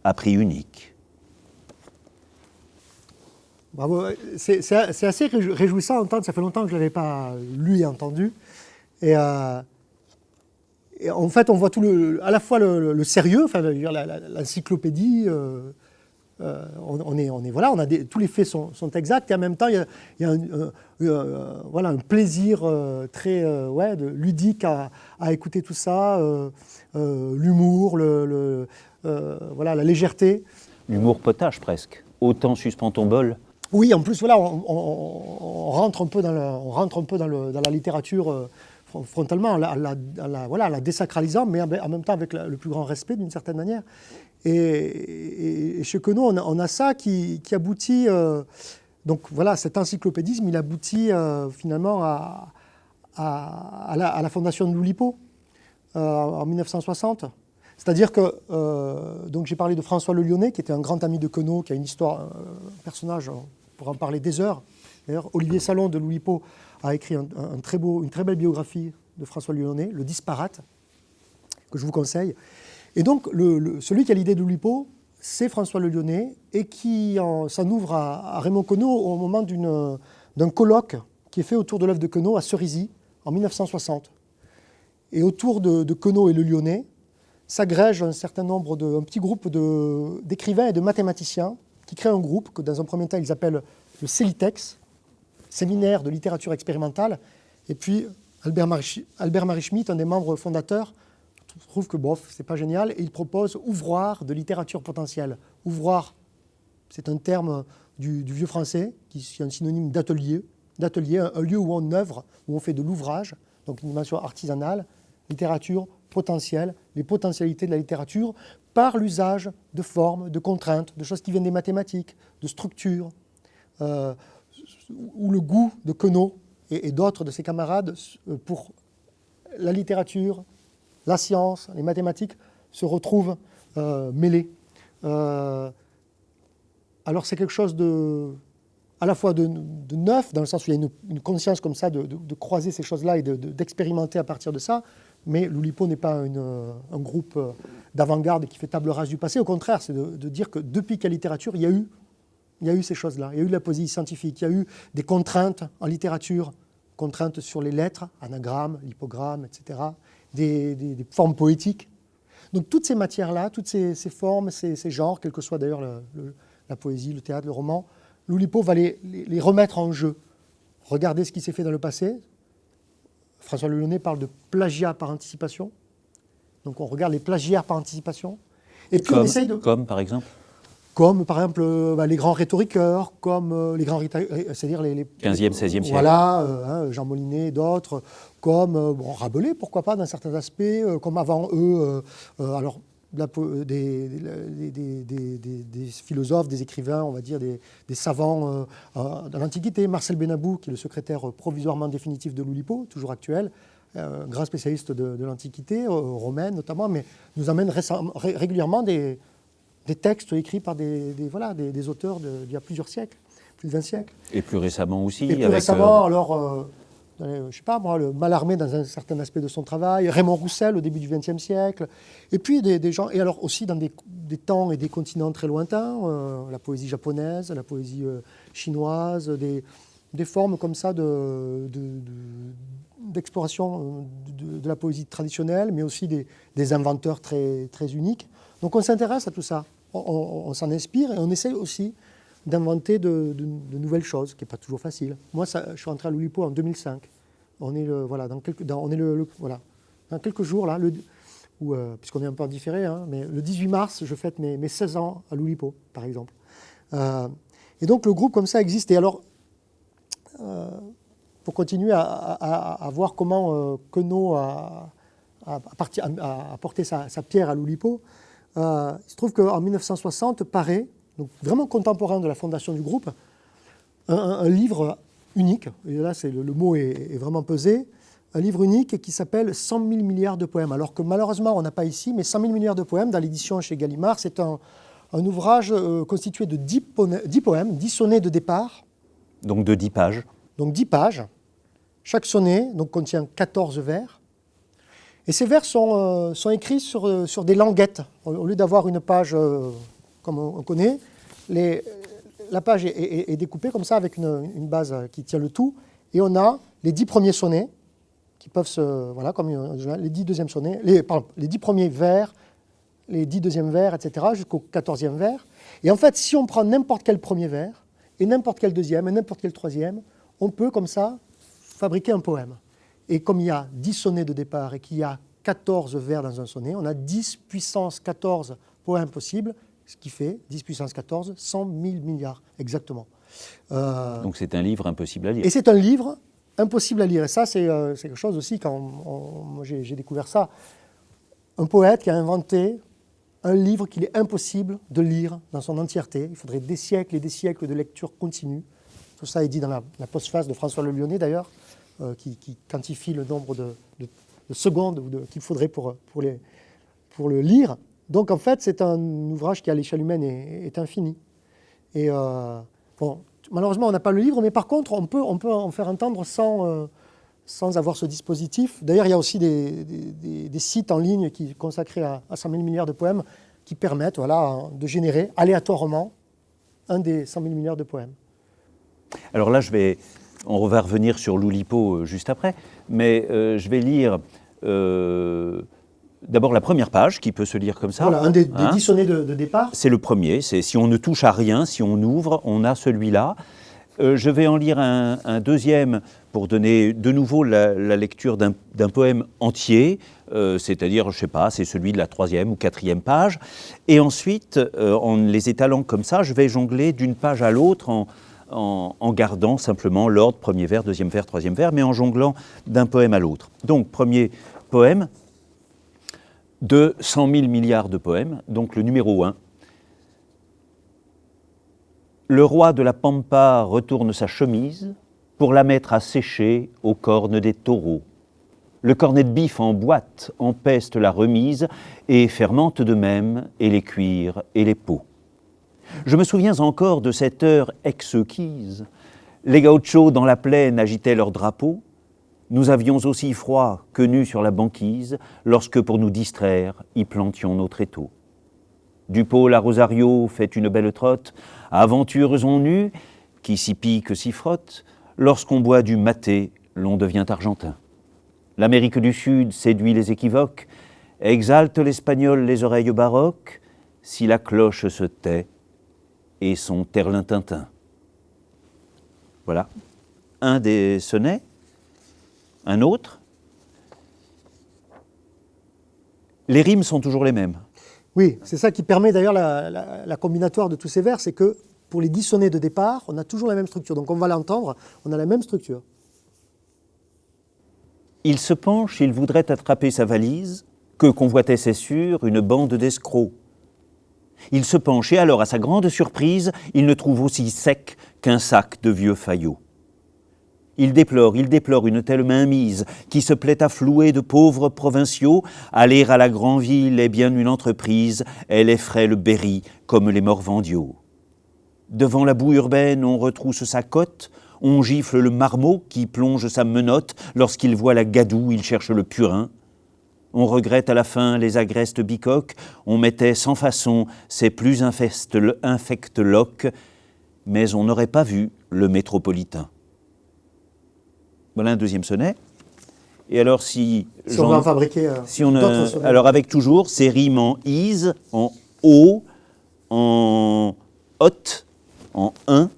à prix unique. Bravo, c'est assez réjouissant à entendre, ça fait longtemps que je ne l'avais pas lu et entendu. Et en fait, on voit à la fois le sérieux, enfin, l'encyclopédie, voilà, tous les faits sont exacts, et en même temps, il y a un plaisir très ludique à écouter tout ça, l'humour, voilà, la légèreté. L'humour potage presque, autant suspend ton bol. Oui, en plus, voilà, on rentre un peu dans la littérature frontalement, en la désacralisant, mais en même temps avec le plus grand respect d'une certaine manière. Et chez Queneau, on a ça qui aboutit, donc voilà, cet encyclopédisme, il aboutit finalement à la fondation de l'Oulipo en 1960. C'est-à-dire que, donc j'ai parlé de François Le Lyonnais, qui était un grand ami de Queneau, qui a une histoire, un personnage, on pourrait en parler des heures. D'ailleurs, Olivier Salon de l'Oulipo a écrit une très belle biographie de François Le Lyonnais, Le Disparate, que je vous conseille. Et donc, celui qui a l'idée de l'Oulipo, c'est François Le Lyonnais, et qui s'en ouvre à Raymond Queneau au moment d'un colloque qui est fait autour de l'œuvre de Queneau à Cerisy, en 1960. Et autour de Queneau et Le Lyonnais, s'agrège un petit groupe d'écrivains et de mathématiciens qui créent un groupe que dans un premier temps ils appellent le CELITEX, Séminaire de littérature expérimentale, et puis Albert Marie Schmitt, un des membres fondateurs, trouve que bof, c'est pas génial, et il propose ouvroir de littérature potentielle. Ouvroir, c'est un terme du vieux français, qui est un synonyme d'atelier, un lieu où on œuvre, où on fait de l'ouvrage, donc une dimension artisanale, littérature potentielle, les potentialités de la littérature, par l'usage de formes, de contraintes, de choses qui viennent des mathématiques, de structures, où le goût de Queneau et d'autres de ses camarades pour la littérature, la science, les mathématiques se retrouvent mêlés. Alors c'est quelque chose à la fois de neuf, dans le sens où il y a une conscience comme ça de croiser ces choses-là et d'expérimenter à partir de ça, mais l'Oulipo n'est pas un groupe d'avant-garde qui fait table rase du passé. Au contraire, c'est de dire que depuis qu'il y a littérature, il y a eu ces choses-là. Il y a eu de la poésie scientifique, il y a eu des contraintes en littérature, contraintes sur les lettres, anagrammes, l'hypogramme, etc., des formes poétiques. Donc toutes ces matières-là, toutes ces formes, ces genres, quel que soit d'ailleurs la poésie, le théâtre, le roman, l'Oulipo va les remettre en jeu. Regardez ce qui s'est fait dans le passé. François Le Lyonnais parle de plagiat par anticipation. Donc on regarde les plagiaires par anticipation. Et puis on essaye Comme par exemple comme par exemple les grands rhétoriqueurs, comme c'est-à-dire les 15e, 16e siècle. Voilà, Jean Molinet et d'autres, comme Rabelais, pourquoi pas, dans certains aspects, comme avant eux, alors des philosophes, des écrivains, on va dire, des savants de l'Antiquité. Marcel Benabou, qui est le secrétaire provisoirement définitif de l'Oulipo, toujours actuel, grand spécialiste de l'Antiquité, romaine notamment, mais nous amène régulièrement des textes écrits par des auteurs d'il y a plusieurs siècles, plus de 20 siècles. Et plus récemment aussi. Et plus récemment, alors, je ne sais pas moi, le Mallarmé dans un certain aspect de son travail, Raymond Roussel au début du XXe siècle, et puis des gens, et alors aussi dans des temps et des continents très lointains, la poésie japonaise, la poésie chinoise, des formes comme ça d'exploration de la poésie traditionnelle, mais aussi des inventeurs très, très uniques. Donc on s'intéresse à tout ça, on s'en inspire et on essaie aussi d'inventer de nouvelles choses, ce qui n'est pas toujours facile. Moi, je suis rentré à l'Oulipo en 2005. On est dans quelques jours, là, puisqu'on est un peu en différé, hein, mais le 18 mars, je fête mes 16 ans à l'Oulipo, par exemple. Et donc le groupe comme ça existe. Et alors, pour continuer à voir comment Queneau a apporté sa pierre à l'Oulipo, il se trouve qu'en 1960 paraît, donc vraiment contemporain de la fondation du groupe, un livre unique, et là le mot est vraiment pesé, un livre unique qui s'appelle 100 000 milliards de poèmes. Alors que malheureusement on n'a pas ici, mais 100 000 milliards de poèmes dans l'édition chez Gallimard, c'est un ouvrage constitué de 10 poèmes, 10 sonnets de départ. Donc de 10 pages. Donc 10 pages. Chaque sonnet contient 14 vers. Et ces vers sont écrits sur des languettes. Au lieu d'avoir une page comme on connaît, la page est découpée comme ça avec une base qui tient le tout. Et on a les 10 premiers sonnets qui peuvent comme les 10 deuxièmes sonnets, les 10 premiers vers, les 10 deuxièmes vers, etc., jusqu'au 14e vers. Et en fait, si on prend n'importe quel premier vers, et n'importe quel deuxième, et n'importe quel troisième, on peut comme ça fabriquer un poème. Et comme il y a 10 sonnets de départ et qu'il y a 14 vers dans un sonnet, on a 10 puissance 14 poèmes possibles, ce qui fait 10 puissance 14, 100 000 milliards, exactement. Donc c'est un livre impossible à lire. Et c'est un livre impossible à lire. Et ça, c'est quelque chose aussi, quand moi j'ai découvert ça. Un poète qui a inventé un livre qu'il est impossible de lire dans son entièreté. Il faudrait des siècles et des siècles de lecture continue. Tout ça est dit dans la postface de François Le Lyonnais, d'ailleurs, qui quantifie le nombre de secondes qu'il faudrait pour le lire. Donc, en fait, c'est un ouvrage qui, à l'échelle humaine, est infini. Et malheureusement, on n'a pas le livre, mais par contre, on peut en faire entendre sans avoir ce dispositif. D'ailleurs, il y a aussi des sites en ligne consacrés à 100 000 milliards de poèmes qui permettent de générer aléatoirement un des 100 000 milliards de poèmes. Alors là, on va revenir sur l'Oulipo juste après, mais je vais lire d'abord la première page, qui peut se lire comme ça. Voilà, un des 10 sonnets de départ. C'est le premier, c'est si on ne touche à rien, si on ouvre, on a celui-là. Je vais en lire un deuxième pour donner de nouveau la lecture d'un poème entier, c'est-à-dire, je ne sais pas, c'est celui de la 3e ou 4e page. Et ensuite, en les étalant comme ça, je vais jongler d'une page à l'autre en gardant simplement l'ordre, premier vers, deuxième vers, troisième vers, mais en jonglant d'un poème à l'autre. Donc, premier poème de 100 000 milliards de poèmes, donc le numéro 1. Le roi de la Pampa retourne sa chemise pour la mettre à sécher aux cornes des taureaux. Le cornet de bif en boîte empeste la remise et fermente de même et les cuirs et les peaux. Je me souviens encore de cette heure exquise. Les gauchos dans la plaine agitaient leurs drapeaux. Nous avions aussi froid que nus sur la banquise, lorsque pour nous distraire, y plantions nos tréteaux. Du pôle à Rosario fait une belle trotte, aventureux en nu, qui s'y pique, s'y frotte. Lorsqu'on boit du maté, l'on devient argentin. L'Amérique du Sud séduit les équivoques, exalte l'espagnol les oreilles baroques, si la cloche se tait, et son terlintintin. Voilà, un des sonnets, un autre. Les rimes sont toujours les mêmes. Oui, c'est ça qui permet d'ailleurs la combinatoire de tous ces vers, c'est que pour les 10 sonnets de départ, on a toujours la même structure. Donc on va l'entendre, on a la même structure. Il se penche, il voudrait attraper sa valise, que convoitait, c'est sûr, une bande d'escrocs. Il se penche et alors, à sa grande surprise, il ne trouve aussi sec qu'un sac de vieux faillots. Il déplore une telle mainmise qui se plaît à flouer de pauvres provinciaux. Aller à la grande ville est bien une entreprise, elle effraie le Berry comme les Morvandiaux. Devant la boue urbaine, on retrousse sa cotte, on gifle le marmot qui plonge sa menotte. Lorsqu'il voit la gadoue, il cherche le purin. On regrette à la fin les agrestes bicoques, on mettait sans façon ses plus infectes loques, mais on n'aurait pas vu le métropolitain. Voilà un deuxième sonnet. Et alors si on va en fabriquer d'autres sonnets. Alors avec toujours ces rimes en is, en o, en ot, en un.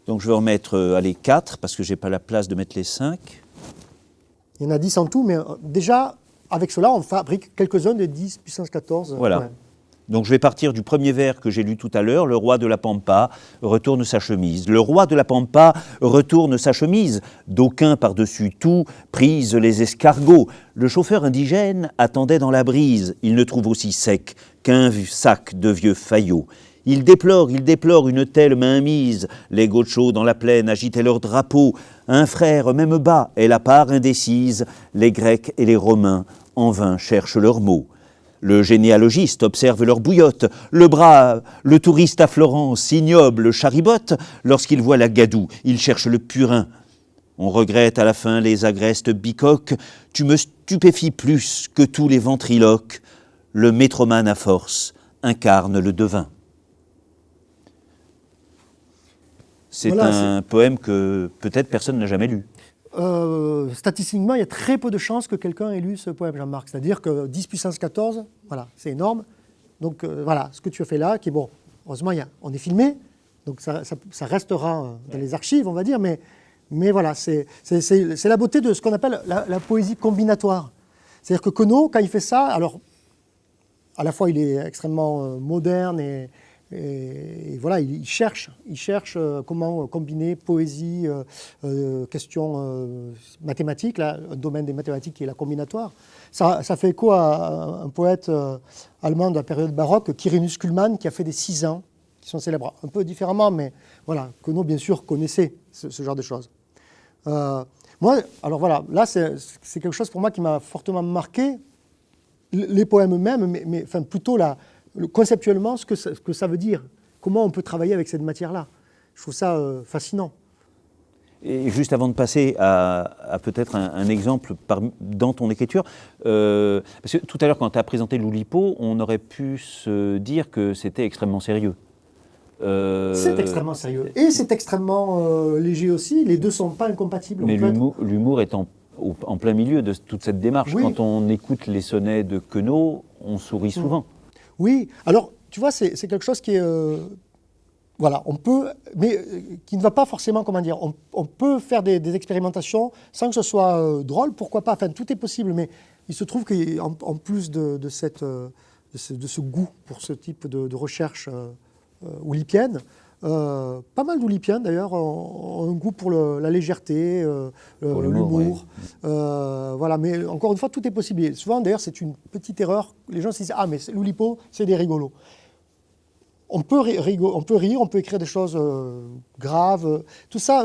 Donc je vais en mettre allez, 4 parce que je n'ai pas la place de mettre les 5. Il y en a 10 en tout, mais déjà, avec cela, on fabrique quelques-uns des 10 puissance 14. Voilà. Ouais. Donc je vais partir du premier vers que j'ai lu tout à l'heure, le roi de la Pampa retourne sa chemise. Le roi de la Pampa retourne sa chemise, d'aucuns par-dessus tout prisent les escargots. Le chauffeur indigène attendait dans la brise, il ne trouve aussi sec qu'un sac de vieux faillots. Il déplore une telle mainmise, les gauchos dans la plaine agitaient leur drapeau. Un frère, même bas, est la part indécise, les Grecs et les Romains en vain cherchent leurs mots. Le généalogiste observe leur bouillotte, le touriste à Florence, ignoble, charibote, lorsqu'il voit la gadoue, il cherche le purin. On regrette à la fin les agrestes bicoques, tu me stupéfies plus que tous les ventriloques, le métromane à force incarne le devin. C'est un poème que peut-être personne n'a jamais lu. Statistiquement, il y a très peu de chances que quelqu'un ait lu ce poème, Jean-Marc. C'est-à-dire que 10 puissance 14, voilà, c'est énorme. Donc voilà, ce que tu as fait là, qui est bon, heureusement, on est filmé, donc ça restera dans les archives, on va dire, mais voilà, c'est la beauté de ce qu'on appelle la poésie combinatoire. C'est-à-dire que Queneau, quand il fait ça, alors, à la fois, il est extrêmement moderne et voilà, il cherche comment combiner poésie, questions mathématiques, là, un domaine des mathématiques qui est la combinatoire. Ça fait écho à un poète allemand de la période baroque, Quirinus Kuhlmann, qui a fait des 6 ans, qui sont célèbres un peu différemment, mais voilà, Queneau, bien sûr, connaissait ce genre de choses. Moi, alors voilà, là, c'est quelque chose pour moi qui m'a fortement marqué, les poèmes eux-mêmes, mais enfin, plutôt conceptuellement, ce que ça veut dire. Comment on peut travailler avec cette matière-là. Je trouve ça fascinant. Et juste avant de passer à peut-être un exemple dans ton écriture, parce que tout à l'heure, quand tu as présenté l'Oulipo, on aurait pu se dire que c'était extrêmement sérieux. C'est extrêmement sérieux. Et c'est extrêmement léger aussi. Les deux ne sont pas incompatibles. Mais l'humour est en plein milieu de toute cette démarche. Oui. Quand on écoute les sonnets de Queneau, on sourit souvent. Oui, alors tu vois, c'est quelque chose qui est, voilà, on peut, mais qui ne va pas forcément, comment dire, on peut faire des expérimentations sans que ce soit drôle, pourquoi pas, enfin tout est possible, mais il se trouve qu'en plus de ce goût pour ce type de recherche oulipienne, pas mal d'oulipiens d'ailleurs ont un goût pour la légèreté, l'humour. Oui. Voilà, mais encore une fois, tout est possible. Et souvent, d'ailleurs, c'est une petite erreur. Les gens se disent « Ah, mais l'Oulipo, c'est des rigolos ». On peut rire, on peut écrire des choses graves. Tout ça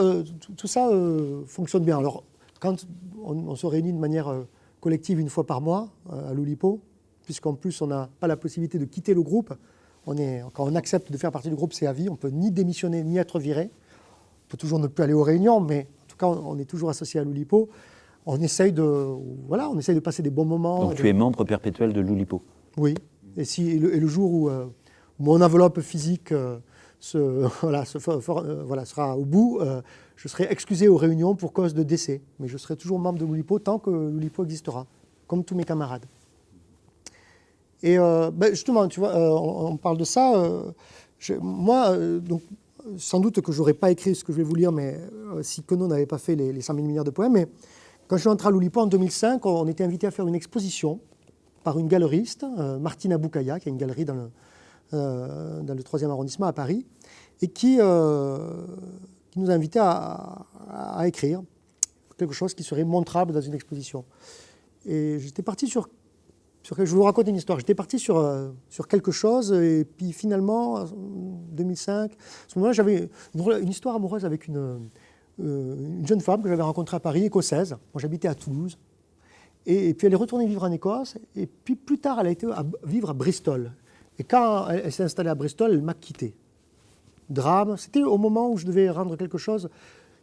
fonctionne bien. Alors, quand on se réunit de manière collective une fois par mois à l'Oulipo, puisqu'en plus, on n'a pas la possibilité de quitter le groupe, quand on accepte de faire partie du groupe, c'est à vie. On ne peut ni démissionner, ni être viré. On peut toujours ne plus aller aux réunions, mais en tout cas, on est toujours associé à l'Oulipo. On essaye de passer des bons moments. Donc tu es membre perpétuel de l'Oulipo. Oui. Et le jour où mon enveloppe physique sera au bout, je serai excusé aux réunions pour cause de décès. Mais je serai toujours membre de l'Oulipo tant que l'Oulipo existera, comme tous mes camarades. Et justement, tu vois, on parle de ça. Moi, donc, sans doute que je n'aurais pas écrit ce que je vais vous lire, mais si Queneau n'avait pas fait les 100 000 milliards de poèmes. Mais quand je suis entré à l'Oulipo en 2005, on était invité à faire une exposition par une galeriste, Martina Boukaya, qui a une galerie dans le 3e arrondissement à Paris, et qui nous a invités à écrire quelque chose qui serait montrable dans une exposition. Et j'étais parti je vous raconte une histoire. J'étais parti sur quelque chose, et puis finalement, en 2005, à ce moment-là, j'avais une histoire amoureuse avec une jeune femme que j'avais rencontrée à Paris, écossaise. Moi, j'habitais à Toulouse. Et puis elle est retournée vivre en Écosse, et puis plus tard, elle a été vivre à Bristol. Et quand elle s'est installée à Bristol, elle m'a quitté. Drame. C'était au moment où je devais rendre quelque chose,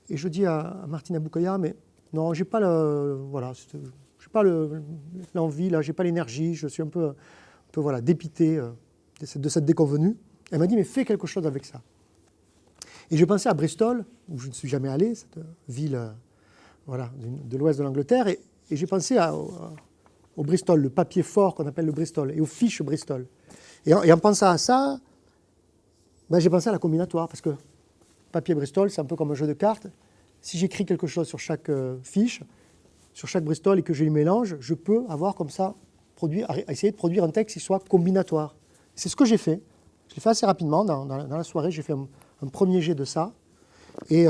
et je dis à Martina Boukaya, mais non, j'ai pas l'envie, là, j'ai pas l'énergie, je suis un peu voilà, dépité de cette déconvenue. Elle m'a dit, mais fais quelque chose avec ça. Et je pensais à Bristol, où je ne suis jamais allé, cette ville voilà, de l'ouest de l'Angleterre, et j'ai pensé au Bristol, le papier fort qu'on appelle le Bristol, et aux fiches Bristol. Et en pensant à ça, ben, j'ai pensé à la combinatoire, parce que papier Bristol, c'est un peu comme un jeu de cartes. Si j'écris quelque chose sur chaque fiche, sur chaque Bristol, et que je les mélange, je peux avoir comme ça, essayer de produire un texte qui soit combinatoire. C'est ce que j'ai fait. Je l'ai fait assez rapidement. Dans la soirée, j'ai fait un premier jet de ça. Et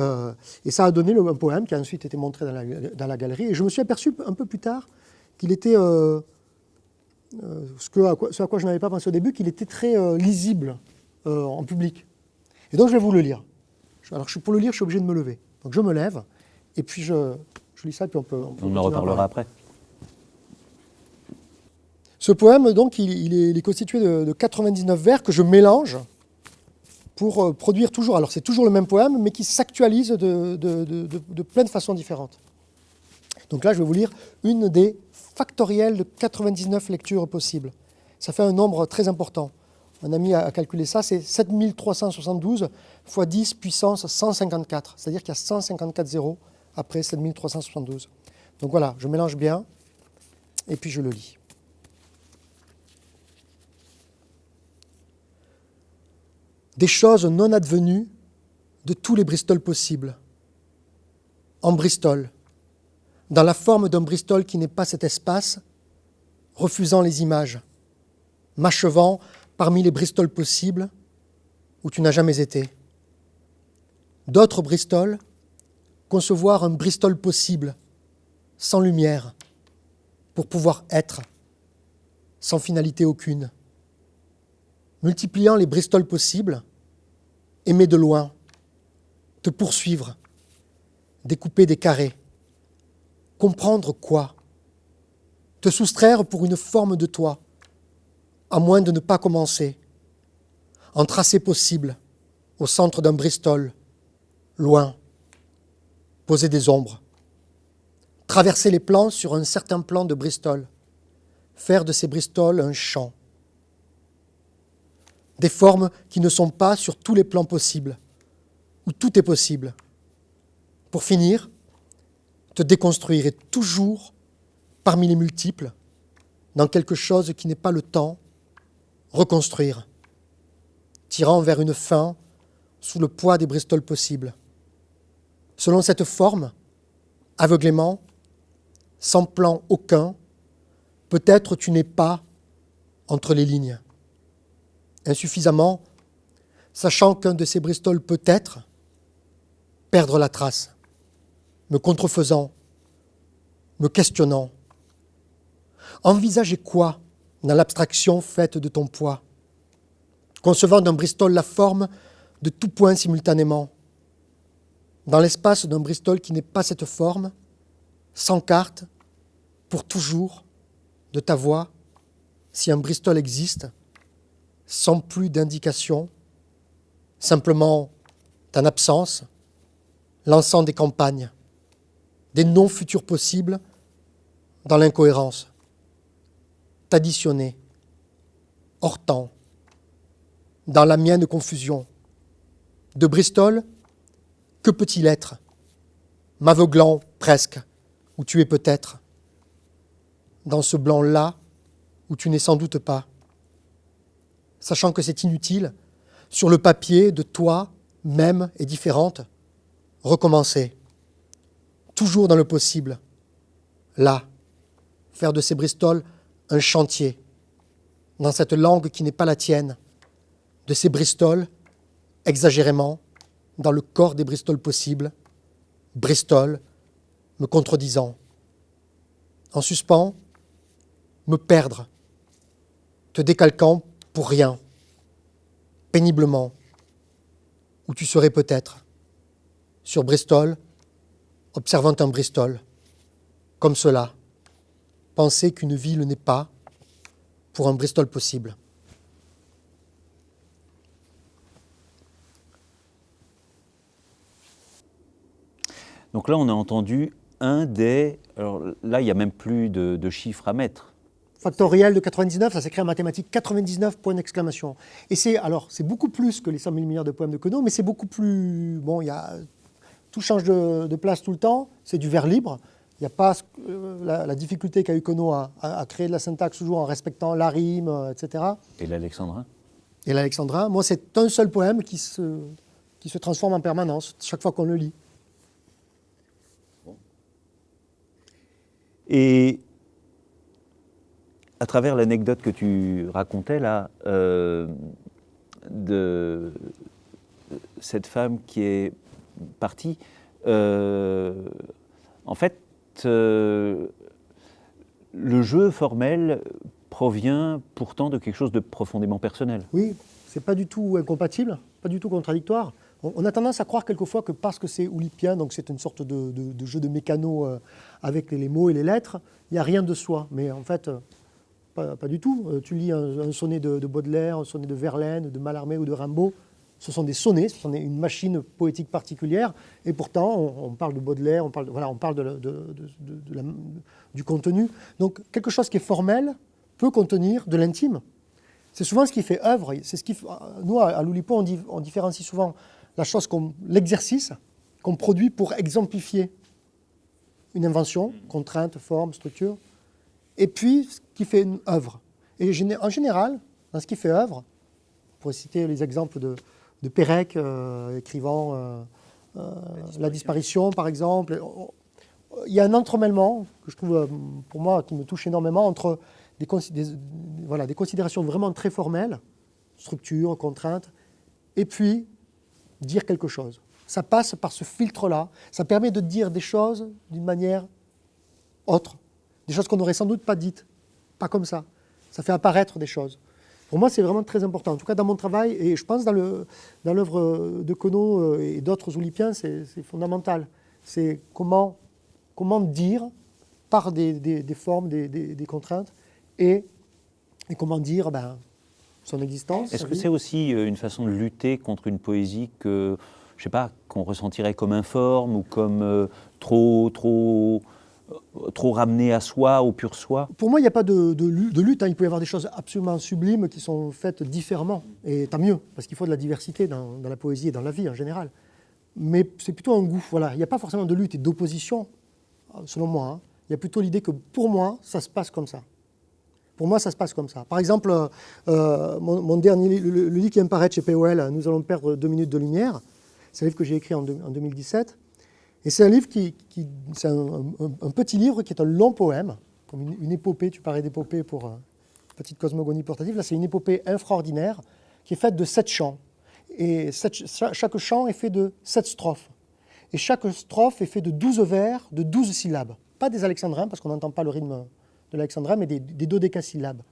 ça a donné un poème qui a ensuite été montré dans la galerie. Et je me suis aperçu un peu plus tard qu'il était, ce à quoi je n'avais pas pensé au début, qu'il était très lisible en public. Et donc je vais vous le lire. Alors pour le lire, je suis obligé de me lever. Donc je me lève, et puis je lis ça, et puis on en reparlera après. Ce poème, donc, il est constitué de 99 vers que je mélange pour produire toujours. Alors c'est toujours le même poème, mais qui s'actualise de plein de façons différentes. Donc là, je vais vous lire une des factorielles de 99 lectures possibles. Ça fait un nombre très important. Un ami a calculé ça, c'est 7372 fois 10 puissance 154. C'est-à-dire qu'il y a 154 zéros après 7372. Donc voilà, je mélange bien, et puis je le lis. Des choses non advenues de tous les Bristol possibles. En Bristol, dans la forme d'un Bristol qui n'est pas cet espace, refusant les images, m'achevant parmi les Bristol possibles où tu n'as jamais été. D'autres Bristol, concevoir un Bristol possible, sans lumière, pour pouvoir être, sans finalité aucune. Multipliant les Bristol possibles, aimer de loin, te poursuivre, découper des carrés, comprendre quoi, te soustraire pour une forme de toi, à moins de ne pas commencer, en tracé possible, au centre d'un Bristol, loin, poser des ombres, traverser les plans sur un certain plan de Bristol, faire de ces Bristol un champ. Des formes qui ne sont pas sur tous les plans possibles, où tout est possible. Pour finir, te déconstruire et toujours, parmi les multiples, dans quelque chose qui n'est pas le temps, reconstruire, tirant vers une fin sous le poids des Bristol possibles. Selon cette forme, aveuglément, sans plan aucun, peut-être tu n'es pas entre les lignes. Insuffisamment, sachant qu'un de ces Bristol peut être, perdre la trace, me contrefaisant, me questionnant. Envisager quoi dans l'abstraction faite de ton poids, concevant d'un Bristol la forme de tout point simultanément, dans l'espace d'un Bristol qui n'est pas cette forme, sans carte, pour toujours, de ta voix, si un Bristol existe, sans plus d'indication, simplement ta absence, lançant des campagnes, des noms futurs possibles dans l'incohérence, t'additionner, hors temps, dans la mienne confusion. De Bristol, que peut-il être, m'aveuglant presque, où tu es peut-être, dans ce blanc-là, où tu n'es sans doute pas, sachant que c'est inutile, sur le papier de toi, même et différente, recommencer, toujours dans le possible, là, faire de ces Bristol un chantier dans cette langue qui n'est pas la tienne, de ces Bristol, exagérément, dans le corps des Bristol possibles, Bristol, me contredisant. En suspens, me perdre, te décalquant pour rien, péniblement, où tu serais peut-être, sur Bristol, observant un Bristol, comme cela, penser qu'une ville n'est pas, pour un Bristol possible. Donc là, on a entendu un des... Alors là, il n'y a même plus de chiffres à mettre. Factoriel de 99, ça s'écrit en mathématiques 99 points d'exclamation. Et c'est beaucoup plus que les 100 000 milliards de poèmes de Queneau, mais c'est beaucoup plus... Bon, tout change de place tout le temps, c'est du vers libre. Il n'y a pas la difficulté qu'a eu Queneau à créer de la syntaxe toujours en respectant la rime, etc. Et l'alexandrin? Et l'alexandrin, moi, c'est un seul poème qui se transforme en permanence, chaque fois qu'on le lit. Et à travers l'anecdote que tu racontais là, de cette femme qui est partie, en fait, le jeu formel provient pourtant de quelque chose de profondément personnel. Oui, c'est pas du tout incompatible, pas du tout contradictoire. On a tendance à croire quelquefois que parce que c'est oulipien, donc c'est une sorte de jeu de mécano avec les mots et les lettres, il n'y a rien de soi. Mais en fait, pas du tout. Tu lis un sonnet de Baudelaire, un sonnet de Verlaine, de Mallarmé ou de Rimbaud. Ce sont des sonnets, ce sont une machine poétique particulière. Et pourtant, on parle de Baudelaire, on parle du contenu. Donc quelque chose qui est formel peut contenir de l'intime. C'est souvent ce qui fait œuvre. Nous, à l'Oulipo, on différencie souvent l'exercice qu'on produit pour exemplifier une invention, contrainte, forme, structure, et puis ce qui fait une œuvre. Et en général, dans ce qui fait œuvre, pour citer les exemples de Pérec écrivant La disparition, par exemple, il y a un entremêlement que je trouve, pour moi, qui me touche énormément entre des considérations vraiment très formelles, structure, contrainte, et puis dire quelque chose. Ça passe par ce filtre-là. Ça permet de dire des choses d'une manière autre. Des choses qu'on n'aurait sans doute pas dites. Pas comme ça. Ça fait apparaître des choses. Pour moi, c'est vraiment très important. En tout cas, dans mon travail, et je pense dans l'œuvre de Queneau et d'autres oulipiens, c'est fondamental. C'est comment dire par des formes, des contraintes, et comment dire son existence. Est-ce que c'est aussi une façon de lutter contre une poésie que, je sais pas, qu'on ressentirait comme informe ou comme trop ramenée à soi, au pur soi? Pour moi, il n'y a pas de lutte. Il peut y avoir des choses absolument sublimes qui sont faites différemment. Et tant mieux, parce qu'il faut de la diversité dans la poésie et dans la vie en général. Mais c'est plutôt un goût. Voilà. Il n'y a pas forcément de lutte et d'opposition, selon moi. Il y a plutôt l'idée que, pour moi, ça se passe comme ça. Pour moi, ça se passe comme ça. Par exemple, mon dernier, le livre qui vient de paraître chez POL, Nous allons perdre 2 minutes de lumière, c'est un livre que j'ai écrit en 2017. Et c'est un livre c'est un petit livre qui est un long poème, comme une épopée. Tu parlais d'épopée pour Petite cosmogonie portative. Là, c'est une épopée infraordinaire qui est faite de 7 chants. Et chaque chant est fait de 7 strophes. Et chaque strophe est fait de 12 vers, de 12 syllabes. Pas des alexandrins, parce qu'on n'entend pas le rythme de l'alexandrin, mais des dodécasyllabes.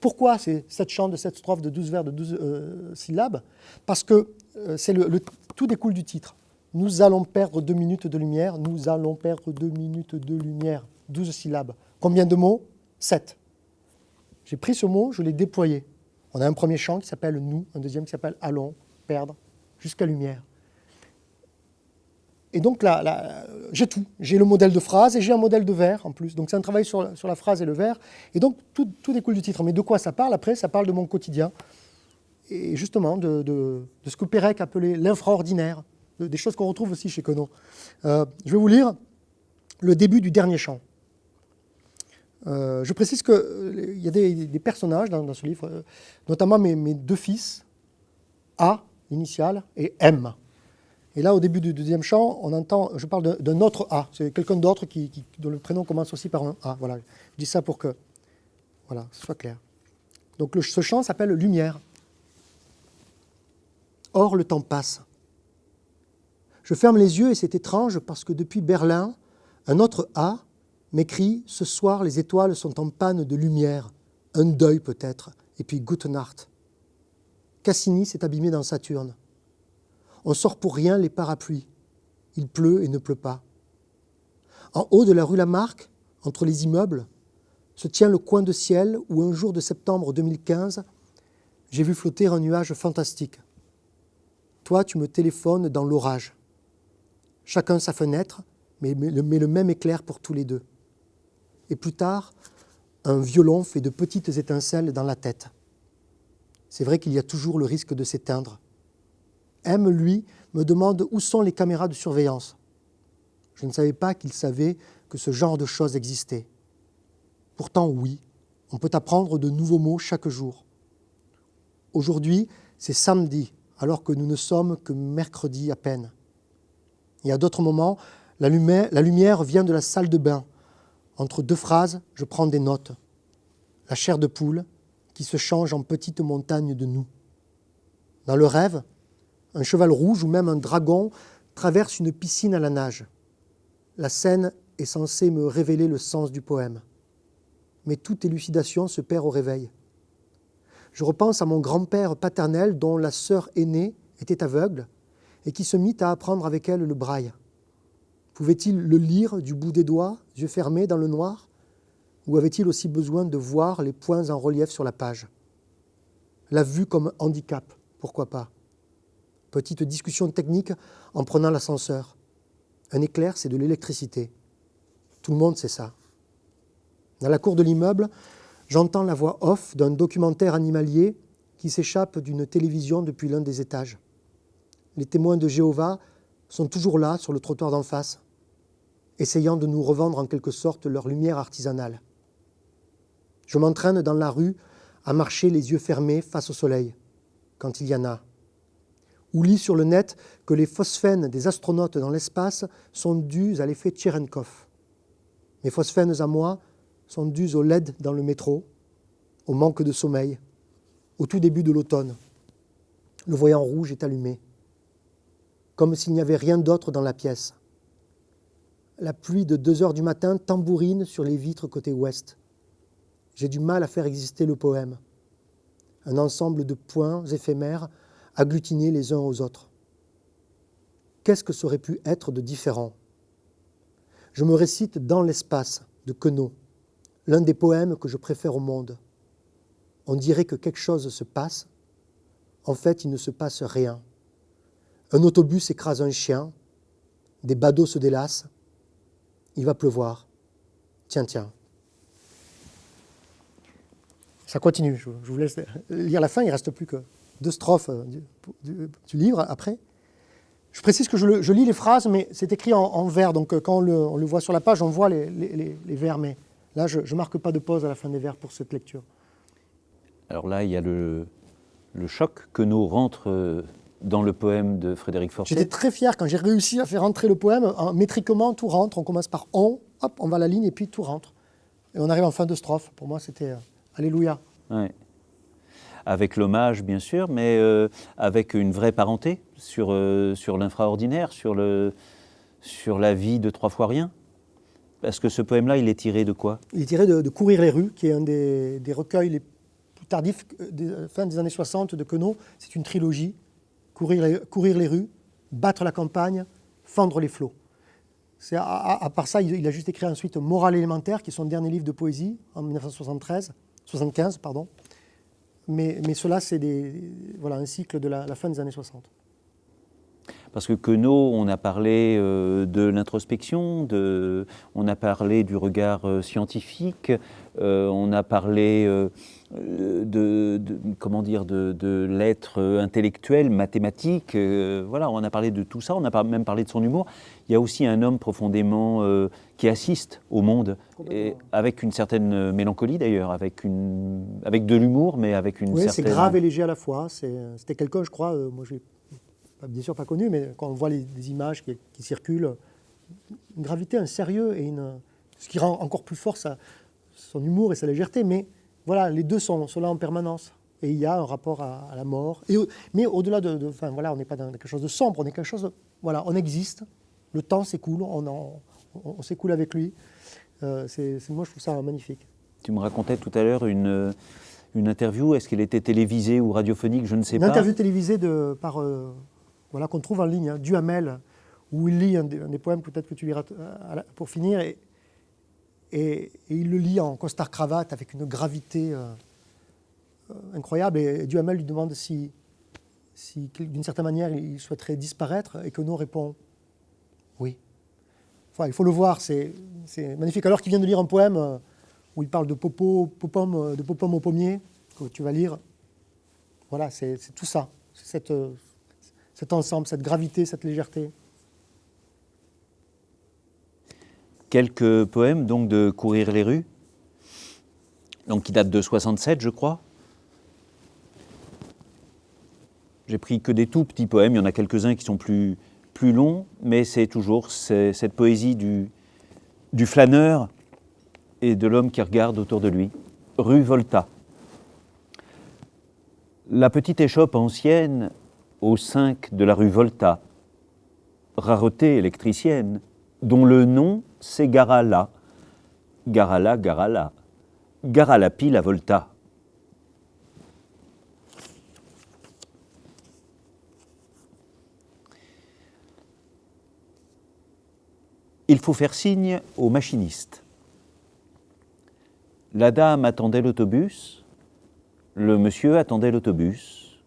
Pourquoi ces 7 chants de 7 strophes de 12 vers de 12 syllabes? Parce que tout découle du titre. Nous allons perdre 2 minutes de lumière, nous allons perdre 2 minutes de lumière. 12 syllabes. Combien de mots? 7. J'ai pris ce mot, je l'ai déployé. On a un premier chant qui s'appelle Nous, un deuxième qui s'appelle Allons, perdre, jusqu'à lumière. Et donc là, j'ai tout. J'ai le modèle de phrase et j'ai un modèle de vers en plus. Donc c'est un travail sur la phrase et le vers. Et donc tout découle du titre. Mais de quoi ça parle après? Ça parle de mon quotidien. Et justement de ce que Pérec appelait l'infraordinaire. Des choses qu'on retrouve aussi chez Queneau. Je vais vous lire le début du dernier chant. Je précise qu'il y a des personnages dans ce livre, notamment mes 2 fils, A, initial, et M. Et là, au début du deuxième chant, je parle d'un autre A. C'est quelqu'un d'autre dont le prénom commence aussi par un A. Voilà. Je dis ça pour que Voilà, que ce soit clair. Donc ce chant s'appelle Lumière. Or, le temps passe. Je ferme les yeux et c'est étrange parce que depuis Berlin, un autre A m'écrit « Ce soir, les étoiles sont en panne de lumière. Un deuil peut-être, et puis Gute Nacht. » Cassini s'est abîmé dans Saturne. On sort pour rien les parapluies. Il pleut et ne pleut pas. En haut de la rue Lamarck, entre les immeubles, se tient le coin de ciel où un jour de septembre 2015, j'ai vu flotter un nuage fantastique. Toi, tu me téléphones dans l'orage. Chacun sa fenêtre, mais le même éclair pour tous les deux. Et plus tard, un violon fait de petites étincelles dans la tête. C'est vrai qu'il y a toujours le risque de s'éteindre. M, lui, me demande où sont les caméras de surveillance. Je ne savais pas qu'il savait que ce genre de choses existait. Pourtant, oui, on peut apprendre de nouveaux mots chaque jour. Aujourd'hui, c'est samedi, alors que nous ne sommes que mercredi à peine. Et à d'autres moments, la lumière vient de la salle de bain. Entre deux phrases, je prends des notes. La chair de poule qui se change en petite montagne de nous. Dans le rêve, un cheval rouge ou même un dragon traverse une piscine à la nage. La scène est censée me révéler le sens du poème. Mais toute élucidation se perd au réveil. Je repense à mon grand-père paternel dont la sœur aînée était aveugle et qui se mit à apprendre avec elle le braille. Pouvait-il le lire du bout des doigts, yeux fermés dans le noir, ou avait-il aussi besoin de voir les points en relief sur la page? La vue comme handicap, pourquoi pas? Petite discussion technique en prenant l'ascenseur. Un éclair, c'est de l'électricité. Tout le monde sait ça. Dans la cour de l'immeuble, j'entends la voix off d'un documentaire animalier qui s'échappe d'une télévision depuis l'un des étages. Les témoins de Jéhovah sont toujours là, sur le trottoir d'en face, essayant de nous revendre en quelque sorte leur lumière artisanale. Je m'entraîne dans la rue à marcher les yeux fermés face au soleil, quand il y en a. Ou lis sur le net que les phosphènes des astronautes dans l'espace sont dus à l'effet Tcherenkov. Mes phosphènes à moi sont dus au LED dans le métro, au manque de sommeil, au tout début de l'automne. Le voyant rouge est allumé, comme s'il n'y avait rien d'autre dans la pièce. La pluie de 2 heures du matin tambourine sur les vitres côté ouest. J'ai du mal à faire exister le poème. Un ensemble de points éphémères agglutinés les uns aux autres. Qu'est-ce que ça aurait pu être de différent? Je me récite Dans l'espace de Queneau, l'un des poèmes que je préfère au monde. On dirait que quelque chose se passe. En fait, il ne se passe rien. Un autobus écrase un chien. Des badauds se délassent. Il va pleuvoir. Tiens. Ça continue. Je vous laisse lire la fin. Il ne reste plus que 2 strophes du livre après. Je précise que je lis les phrases, mais c'est écrit en vers. Donc quand on le voit sur la page, on voit les vers. Mais là, je ne marque pas de pause à la fin des vers pour cette lecture. Alors là, il y a le choc. Queneau rentre dans le poème de Frédéric Fortet. J'étais très fier quand j'ai réussi à faire rentrer le poème. Métriquement, tout rentre. On commence par on, hop, on va à la ligne et puis tout rentre. Et on arrive en fin de strophe. Pour moi, c'était Alléluia. Ouais. Avec l'hommage, bien sûr, mais avec une vraie parenté sur l'infraordinaire, sur la vie de Trois fois rien. Parce que ce poème-là, il est tiré de quoi? Il est tiré de Courir les rues, qui est un des recueils les plus tardifs, fin des années 60 de Queneau. C'est une trilogie. Courir les rues, Battre la campagne, Fendre les flots. À part ça, il a juste écrit ensuite Morale élémentaire, qui est son dernier livre de poésie, en 1975. Mais cela, c'est un cycle de la fin des années 60. Parce que Queneau, on a parlé de l'introspection, on a parlé du regard scientifique, on a parlé de l'être intellectuel, mathématique, on a parlé de tout ça, on a même parlé de son humour. Il y a aussi un homme profondément qui assiste au monde, et avec une certaine mélancolie d'ailleurs, avec de l'humour, mais avec une certaine... Oui, c'est grave et léger à la fois. C'était quelqu'un, je crois, moi j'ai bien sûr pas connu, mais quand on voit des images qui circulent, une gravité, un sérieux, ce qui rend encore plus fort son humour et sa légèreté, mais voilà, les deux sont là en permanence. Et il y a un rapport à la mort. Mais au-delà enfin, voilà, on n'est pas dans quelque chose de sombre, on est quelque chose de, voilà, on existe, le temps s'écoule, on s'écoule avec lui. Moi, je trouve ça magnifique. Tu me racontais tout à l'heure une interview, est-ce qu'elle était télévisée ou radiophonique, je ne sais pas. Une interview télévisée voilà, qu'on trouve en ligne, hein, Duhamel, où il lit un des poèmes, peut-être que tu liras pour finir, et il le lit en costard-cravate avec une gravité incroyable. Et Duhamel lui demande si d'une certaine manière, il souhaiterait disparaître, et Queneau répond oui. Enfin, il faut le voir, c'est magnifique. Alors qu'il vient de lire un poème où il parle de Popom au pommier, que tu vas lire, voilà, c'est tout ça, c'est cet ensemble, cette gravité, cette légèreté. Quelques poèmes donc de Courir les rues, donc qui datent de 67, je crois. J'ai pris que des tout petits poèmes, il y en a quelques-uns qui sont plus longs, mais c'est toujours cette poésie du flâneur et de l'homme qui regarde autour de lui. Rue Volta. La petite échoppe ancienne au 5 de la rue Volta, rareté électricienne, dont le nom c'est Garala. Garala, Garala. Garalapi la Volta. Il faut faire signe au machiniste. La dame attendait l'autobus, le monsieur attendait l'autobus.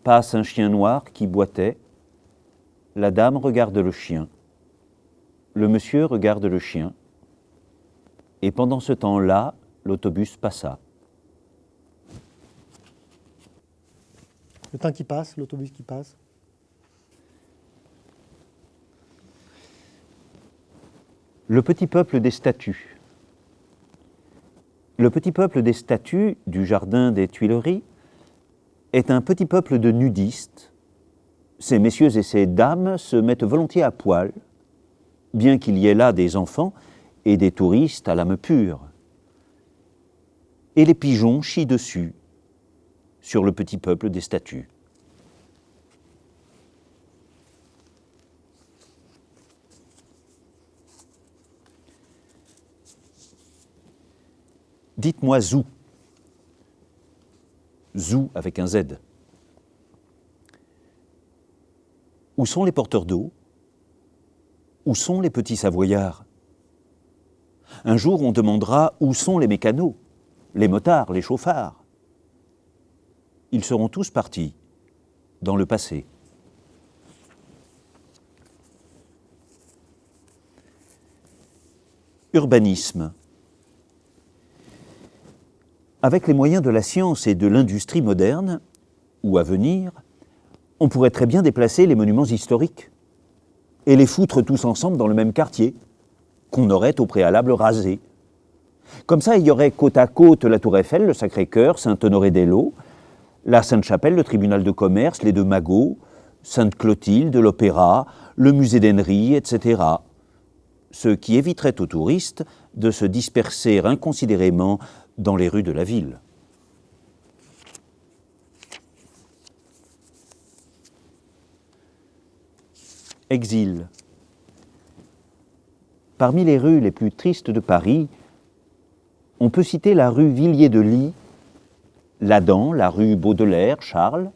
Passe un chien noir qui boitait. La dame regarde le chien. Le monsieur regarde le chien. Et pendant ce temps-là, l'autobus passa. Le temps qui passe, l'autobus qui passe. Le petit peuple des statues. Le petit peuple des statues du jardin des Tuileries est un petit peuple de nudistes. Ces messieurs et ces dames se mettent volontiers à poil, bien qu'il y ait là des enfants et des touristes à l'âme pure. Et les pigeons chient dessus, sur le petit peuple des statues. Dites-moi Zou. Zou avec un Z. Où sont les porteurs d'eau? Où sont les petits savoyards? Un jour, on demandera où sont les mécanos, les motards, les chauffards. Ils seront tous partis dans le passé. Urbanisme. Avec les moyens de la science et de l'industrie moderne, ou à venir, on pourrait très bien déplacer les monuments historiques et les foutre tous ensemble dans le même quartier, qu'on aurait au préalable rasé. Comme ça, il y aurait côte à côte la Tour Eiffel, le Sacré-Cœur, Saint-Honoré-d'Eylau, la Sainte-Chapelle, le tribunal de commerce, les deux magots, Sainte-Clotilde, l'Opéra, le musée d'Henry, etc. Ce qui éviterait aux touristes de se disperser inconsidérément dans les rues de la ville. Exil. Parmi les rues les plus tristes de Paris, on peut citer la rue Villiers-de-Lys, l'Adam, la rue Baudelaire, Charles,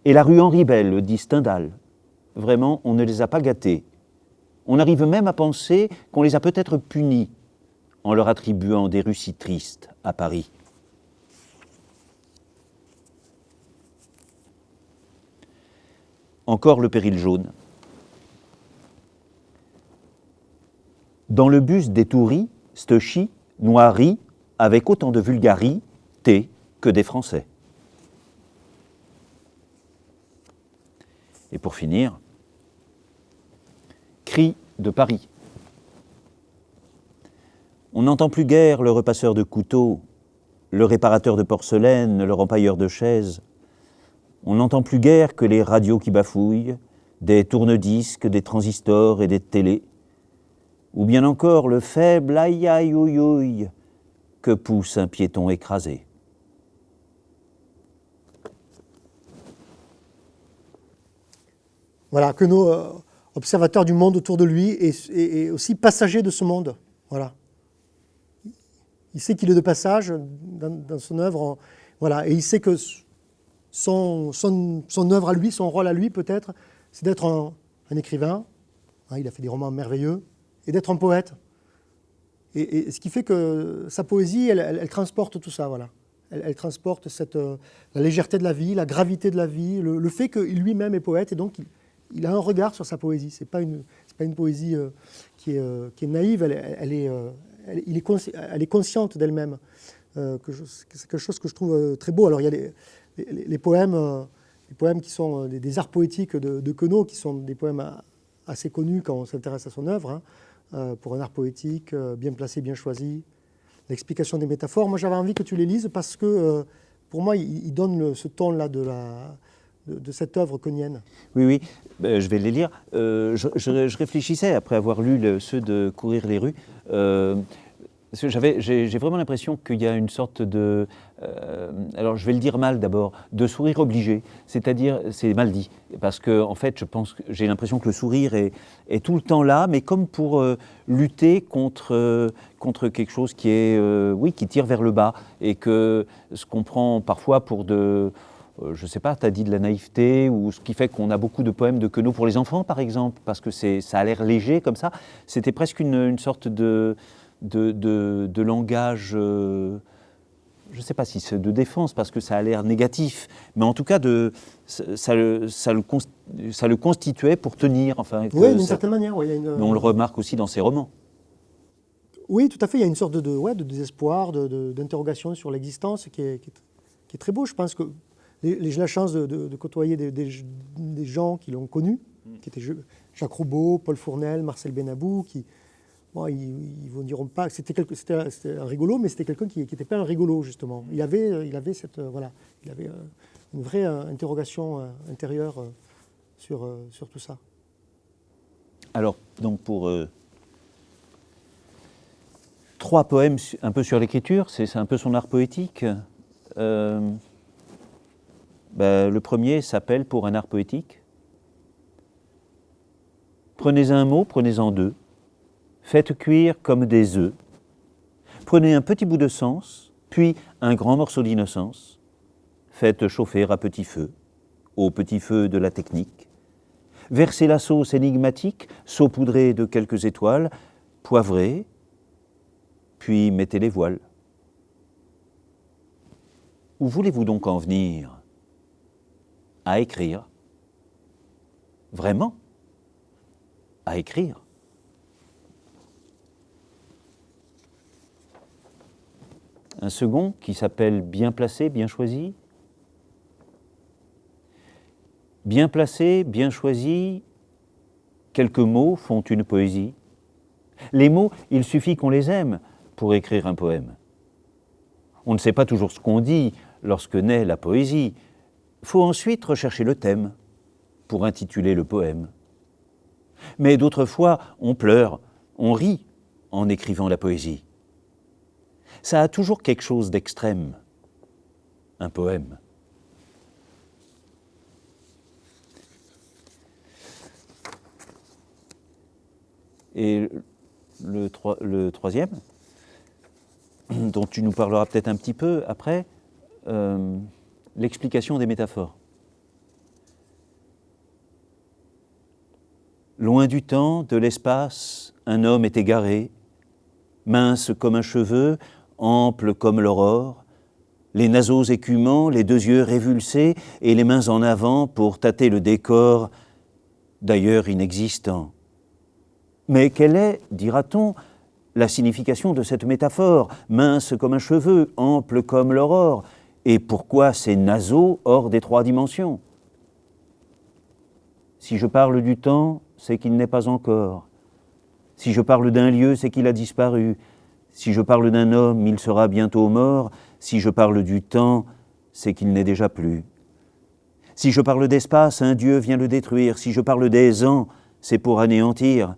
et la rue Henri Belle, dit Stendhal. Vraiment, on ne les a pas gâtés. On arrive même à penser qu'on les a peut-être punis en leur attribuant des rues si tristes à Paris. Encore le péril jaune. Dans le bus des Touris, Steuchy, Noiry, avec autant de vulgarité que des Français. Et pour finir, cri de Paris. On n'entend plus guère le repasseur de couteaux, le réparateur de porcelaine, le rempailleur de chaises. On n'entend plus guère que les radios qui bafouillent, des tourne-disques, des transistors et des télés. Ou bien encore le faible aïe aïe ouïe ouïe que pousse un piéton écrasé. Voilà, que nos observateurs du monde autour de lui et aussi passagers de ce monde. Voilà. Il sait qu'il est de passage dans son œuvre. Voilà, et il sait que son œuvre à lui, son rôle à lui peut-être, c'est d'être un écrivain. Hein, il a fait des romans merveilleux. Et d'être un poète. Et ce qui fait que sa poésie, elle transporte tout ça. Voilà. Elle transporte la légèreté de la vie, la gravité de la vie, le fait qu'il lui-même est poète et donc il a un regard sur sa poésie. C'est pas une poésie qui est naïve, elle est consciente d'elle-même. C'est quelque chose que je trouve très beau. Alors il y a les poèmes qui sont des arts poétiques de Queneau, qui sont des poèmes assez connus quand on s'intéresse à son œuvre, hein, pour un art poétique bien placé, bien choisi. L'explication des métaphores, moi j'avais envie que tu les lises parce que pour moi il donne ce ton-là de cette œuvre quenienne. Oui, je vais les lire. Je réfléchissais, après avoir lu ceux de Courir les rues, parce que j'ai vraiment l'impression qu'il y a une sorte de, alors je vais le dire mal d'abord, de sourire obligé, c'est-à-dire, c'est mal dit, parce que en fait j'ai l'impression que le sourire est tout le temps là, mais comme pour lutter contre quelque chose qui est, qui tire vers le bas, et que ce qu'on prend parfois pour je ne sais pas, tu as dit de la naïveté, ou ce qui fait qu'on a beaucoup de poèmes de Queneau pour les enfants, par exemple, parce que ça a l'air léger comme ça. C'était presque une sorte de langage, je ne sais pas si c'est de défense, parce que ça a l'air négatif, mais en tout cas, ça le constituait pour tenir. Enfin, oui, d'une certaine manière. Oui, mais on le remarque aussi dans ses romans. Oui, tout à fait. Il y a une sorte de désespoir, d'interrogation sur l'existence qui est très beau. Je pense que j'ai la chance de côtoyer des gens qui l'ont connu, qui étaient Jacques Roubaud, Paul Fournel, Marcel Benabou, qui, bon, ils vous diront pas que c'était un rigolo, mais c'était quelqu'un qui n'était pas un rigolo, justement. Il avait une vraie interrogation intérieure sur tout ça. Alors, donc pour 3 poèmes un peu sur l'écriture, c'est un peu son art poétique. Le premier s'appelle « Pour un art poétique ». Prenez un mot, prenez-en 2. Faites cuire comme des œufs. Prenez un petit bout de sens, puis un grand morceau d'innocence. Faites chauffer à petit feu, au petit feu de la technique. Versez la sauce énigmatique, saupoudrée de quelques étoiles, poivrez, puis mettez les voiles. Où voulez-vous donc en venir ? À écrire. Vraiment ? À écrire. Un second qui s'appelle « Bien placé, bien choisi ». Bien placé, bien choisi, quelques mots font une poésie. Les mots, il suffit qu'on les aime pour écrire un poème. On ne sait pas toujours ce qu'on dit lorsque naît la poésie. Faut ensuite rechercher le thème pour intituler le poème. Mais d'autres fois, on pleure, on rit en écrivant la poésie. Ça a toujours quelque chose d'extrême, un poème. Et le troisième, dont tu nous parleras peut-être un petit peu après, l'explication des métaphores. Loin du temps, de l'espace, un homme est égaré, mince comme un cheveu, ample comme l'aurore, les naseaux écumants, les 2 yeux révulsés et les mains en avant pour tâter le décor, d'ailleurs inexistant. Mais quelle est, dira-t-on, la signification de cette métaphore, mince comme un cheveu, ample comme l'aurore, et pourquoi ces naseaux hors des 3 dimensions ? Si je parle du temps, c'est qu'il n'est pas encore. Si je parle d'un lieu, c'est qu'il a disparu. Si je parle d'un homme, il sera bientôt mort. Si je parle du temps, c'est qu'il n'est déjà plus. Si je parle d'espace, un Dieu vient le détruire. Si je parle des ans, c'est pour anéantir.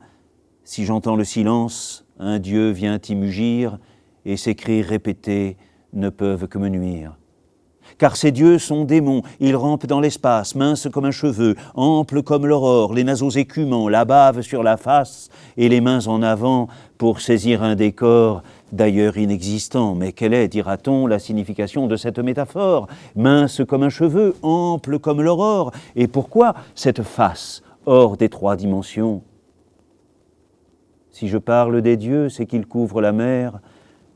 Si j'entends le silence, un Dieu vient y mugir. et ces cris répétés ne peuvent que me nuire. Car ces dieux sont démons, ils rampent dans l'espace, minces comme un cheveu, amples comme l'aurore, les naseaux écumants, la bave sur la face et les mains en avant pour saisir un décor d'ailleurs inexistant. Mais quelle est, dira-t-on, la signification de cette métaphore? Mince comme un cheveu, ample comme l'aurore, et pourquoi cette face hors des trois dimensions? Si je parle des dieux, c'est qu'ils couvrent la mer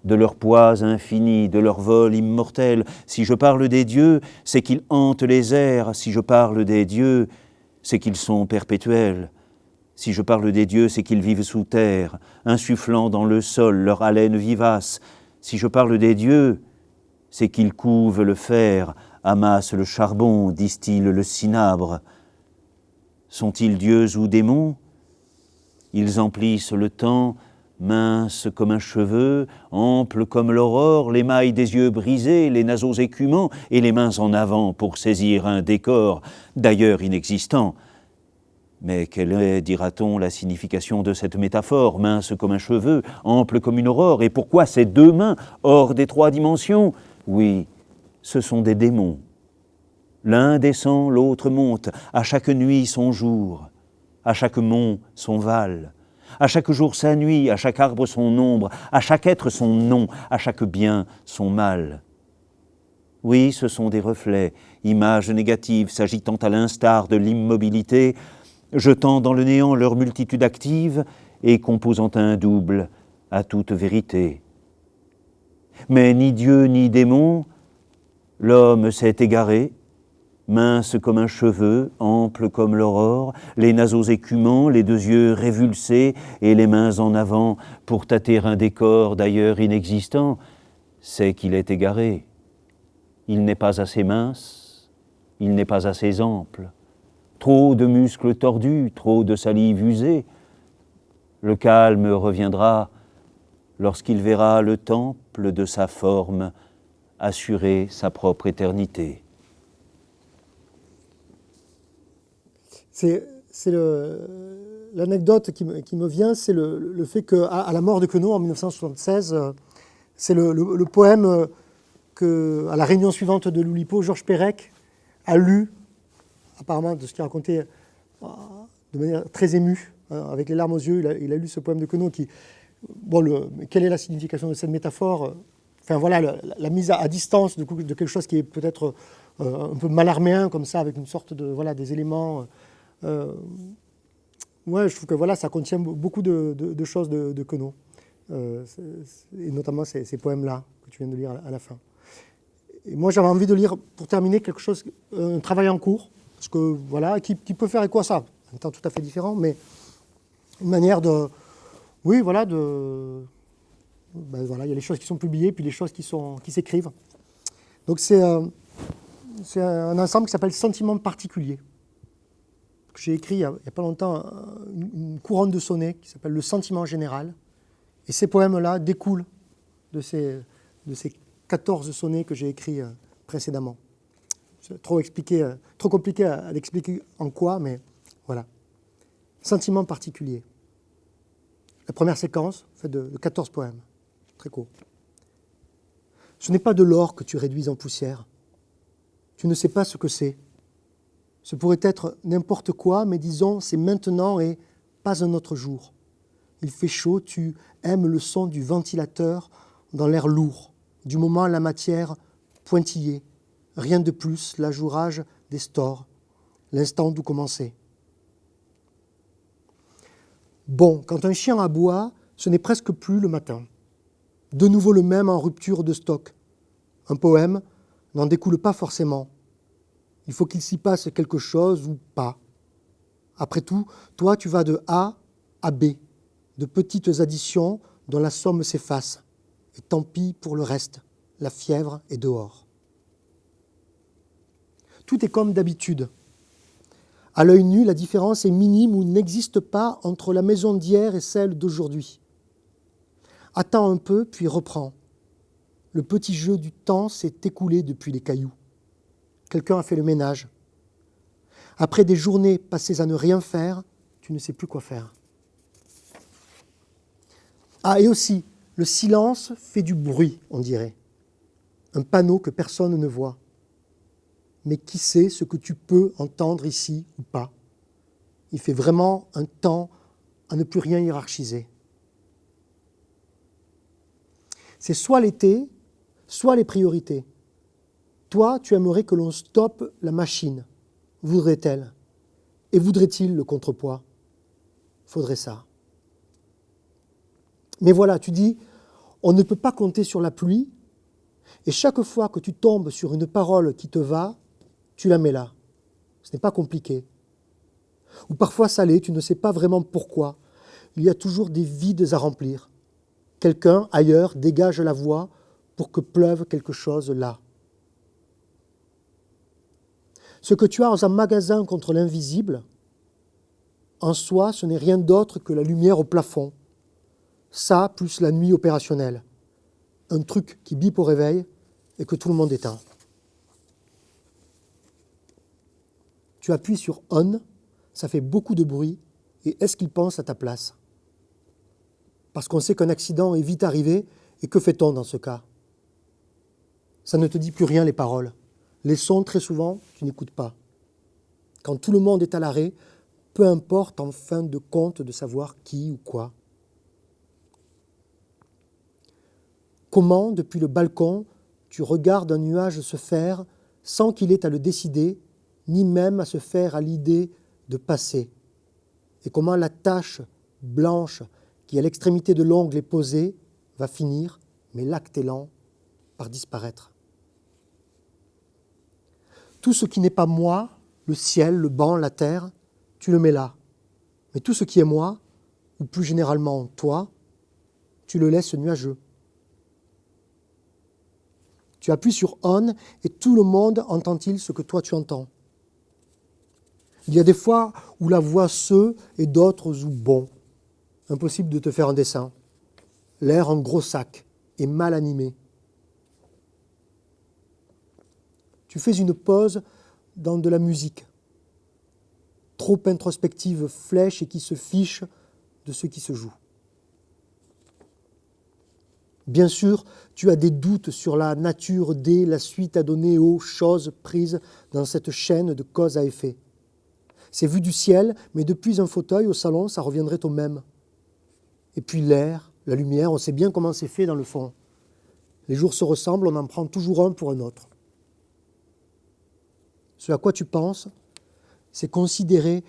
de leur poids infini, de leur vol immortel. Si je parle des dieux, c'est qu'ils hantent les airs. Si je parle des dieux, c'est qu'ils sont perpétuels. Si je parle des dieux, c'est qu'ils vivent sous terre, insufflant dans le sol leur haleine vivace. Si je parle des dieux, c'est qu'ils couvent le fer, amassent le charbon, distillent le cinabre. Sont-ils dieux ou démons? Ils emplissent le temps, minces comme un cheveu, amples comme l'aurore, l'émail des yeux brisés, les naseaux écumants et les mains en avant pour saisir un décor, d'ailleurs inexistant. Mais quelle est, dira-t-on, la signification de cette métaphore, mince comme un cheveu, ample comme une aurore, et pourquoi ces deux mains hors des trois dimensions? Oui, ce sont des démons. L'un descend, l'autre monte, à chaque nuit son jour, à chaque mont son val. À chaque jour sa nuit, à chaque arbre son ombre, à chaque être son nom, à chaque bien son mal. Oui, ce sont des reflets, images négatives s'agitant à l'instar de l'immobilité, jetant dans le néant leur multitude active et composant un double à toute vérité. Mais ni Dieu ni démon, l'homme s'est égaré, mince comme un cheveu, ample comme l'aurore, les naseaux écumants, les deux yeux révulsés et les mains en avant pour tâter un décor d'ailleurs inexistant, c'est qu'il est égaré. Il n'est pas assez mince, il n'est pas assez ample. Trop de muscles tordus, trop de salive usée. Le calme reviendra lorsqu'il verra le temple de sa forme assurer sa propre éternité. C'est l'anecdote qui me vient, c'est le fait qu'à la mort de Queneau en 1976, c'est le poème qu'à la réunion suivante de l'Oulipo, Georges Perec a lu, apparemment de ce qu'il racontait de manière très émue, hein, avec les larmes aux yeux, il a lu ce poème de Queneau qui... quelle est la signification de cette métaphore? Enfin voilà, la mise à distance de quelque chose qui est peut-être un peu malarméen comme ça, avec une sorte de des éléments. Je trouve que ça contient beaucoup de choses de Queneau, et notamment ces poèmes-là que tu viens de lire à la fin. Et moi, j'avais envie de lire, pour terminer, quelque chose, un travail en cours, parce que qui peut faire écho à ça, un temps tout à fait différent, mais une manière de, il y a les choses qui sont publiées, puis les choses qui s'écrivent. Donc c'est un ensemble qui s'appelle Sentiments particuliers, que j'ai écrit il n'y a pas longtemps, une couronne de sonnets qui s'appelle Le Sentiment général. Et ces poèmes-là découlent de ces 14 sonnets que j'ai écrits précédemment. C'est trop compliqué à l'expliquer en quoi, mais voilà. Sentiment particulier. La première séquence, faite de 14 poèmes, très court. Ce n'est pas de l'or que tu réduis en poussière. Tu ne sais pas ce que c'est. Ce pourrait être n'importe quoi, mais disons, c'est maintenant et pas un autre jour. Il fait chaud, tu aimes le son du ventilateur dans l'air lourd, du moment la matière pointillée, rien de plus, l'ajourage des stores, l'instant d'où commencer. Bon, quand un chien aboie, ce n'est presque plus le matin. De nouveau le même en rupture de stock. Un poème n'en découle pas forcément. Il faut qu'il s'y passe quelque chose ou pas. Après tout, toi, tu vas de A à B, de petites additions dont la somme s'efface. Et tant pis pour le reste, la fièvre est dehors. Tout est comme d'habitude. À l'œil nu, la différence est minime ou n'existe pas entre la maison d'hier et celle d'aujourd'hui. Attends un peu, puis reprends. Le petit jeu du temps s'est écoulé depuis les cailloux. Quelqu'un a fait le ménage. Après des journées passées à ne rien faire, tu ne sais plus quoi faire. Ah, et aussi, Le silence fait du bruit, on dirait. Un panneau que personne ne voit. Mais qui sait ce que tu peux entendre ici ou pas? Il fait vraiment un temps à ne plus rien hiérarchiser. C'est soit l'été, soit les priorités. Toi, tu aimerais que l'on stoppe la machine. Voudrait-elle? Et voudrait-il le contrepoids? Faudrait ça. Mais voilà, tu dis, on ne peut pas compter sur la pluie, et chaque fois que tu tombes sur une parole qui te va, tu la mets là. Ce n'est pas compliqué. Ou parfois salé, tu ne sais pas vraiment pourquoi. Il y a toujours des vides à remplir. Quelqu'un, ailleurs, dégage la voie pour que pleuve quelque chose là. Ce que tu as en magasin contre l'invisible, en soi, ce n'est rien d'autre que la lumière au plafond. Ça, plus la nuit opérationnelle. Un truc qui bip au réveil et que tout le monde éteint. Tu appuies sur « on », ça fait beaucoup de bruit, et est-ce qu'il pense à ta place? Parce qu'on sait qu'un accident est vite arrivé, et que fait-on dans ce cas? Ça ne te dit plus rien, les paroles. Les sons, très souvent, tu n'écoutes pas. Quand tout le monde est à l'arrêt, peu importe en fin de compte de savoir qui ou quoi. Comment, depuis le balcon, tu regardes un nuage se faire sans qu'il ait à le décider, ni même à se faire à l'idée de passer. Et comment la tache blanche qui à l'extrémité de l'ongle est posée va finir, mais l'acte est lent, par disparaître. Tout ce qui n'est pas moi, le ciel, le banc, la terre, tu le mets là. Mais tout ce qui est moi, ou plus généralement toi, tu le laisses nuageux. Tu appuies sur « on » et tout le monde entend-il ce que toi tu entends. Il y a des fois où la voix se et d'autres où bon. Impossible de te faire un dessin. L'air en gros sac et mal animé. Tu fais une pause dans de la musique, trop introspective, flèche et qui se fiche de ce qui se joue. Bien sûr, tu as des doutes sur la nature des, la suite à donner aux choses prises dans cette chaîne de cause à effet. C'est vu du ciel, mais depuis un fauteuil au salon, ça reviendrait au même. Et puis l'air, la lumière, on sait bien comment c'est fait dans le fond. Les jours se ressemblent, on en prend toujours un pour un autre. Ce à quoi tu penses, c'est considérer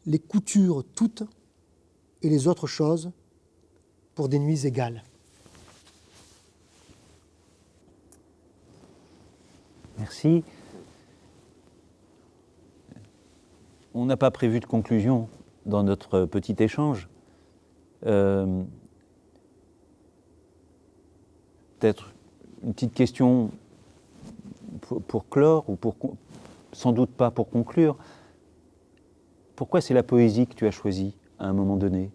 les coutures toutes et les autres choses pour des nuits égales. Merci. On n'a pas prévu de conclusion dans notre petit échange. Peut-être une petite question pour clore, ou sans doute pas pour conclure. Pourquoi c'est la poésie que tu as choisie à un moment donné?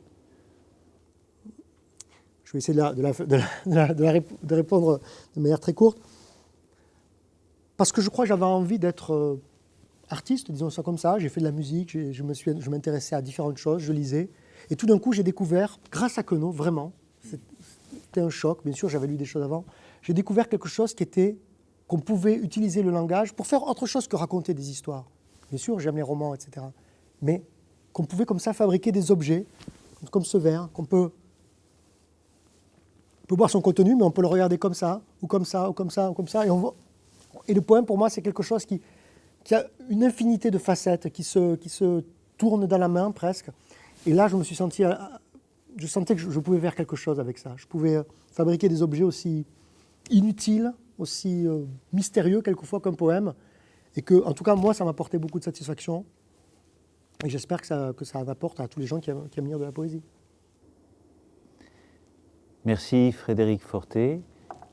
Je vais essayer de répondre de manière très courte. Parce que je crois que j'avais envie d'être artiste, disons ça comme ça. J'ai fait de la musique, je m'intéressais à différentes choses, je lisais. Et tout d'un coup, j'ai découvert, grâce à Queneau, vraiment, c'était un choc, bien sûr, j'avais lu des choses avant, j'ai découvert quelque chose qu'on pouvait utiliser le langage pour faire autre chose que raconter des histoires. Bien sûr, j'aime les romans, etc. Mais qu'on pouvait comme ça fabriquer des objets, comme ce verre, qu'on peut boire son contenu, mais on peut le regarder comme ça, ou comme ça, ou comme ça, ou comme ça. Et le poème, pour moi, c'est quelque chose qui a une infinité de facettes, qui se tourne dans la main presque. Et là, je sentais que je pouvais faire quelque chose avec ça. Je pouvais fabriquer des objets aussi inutiles, aussi mystérieux quelquefois qu'un poème. Et que, en tout cas, moi, ça m'apportait beaucoup de satisfaction. Et j'espère que ça apporte à tous les gens qui aiment lire de la poésie. Merci Frédéric Fortet.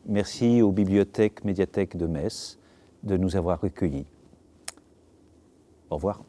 Merci aux bibliothèques médiathèques de Metz de nous avoir recueillis. Au revoir.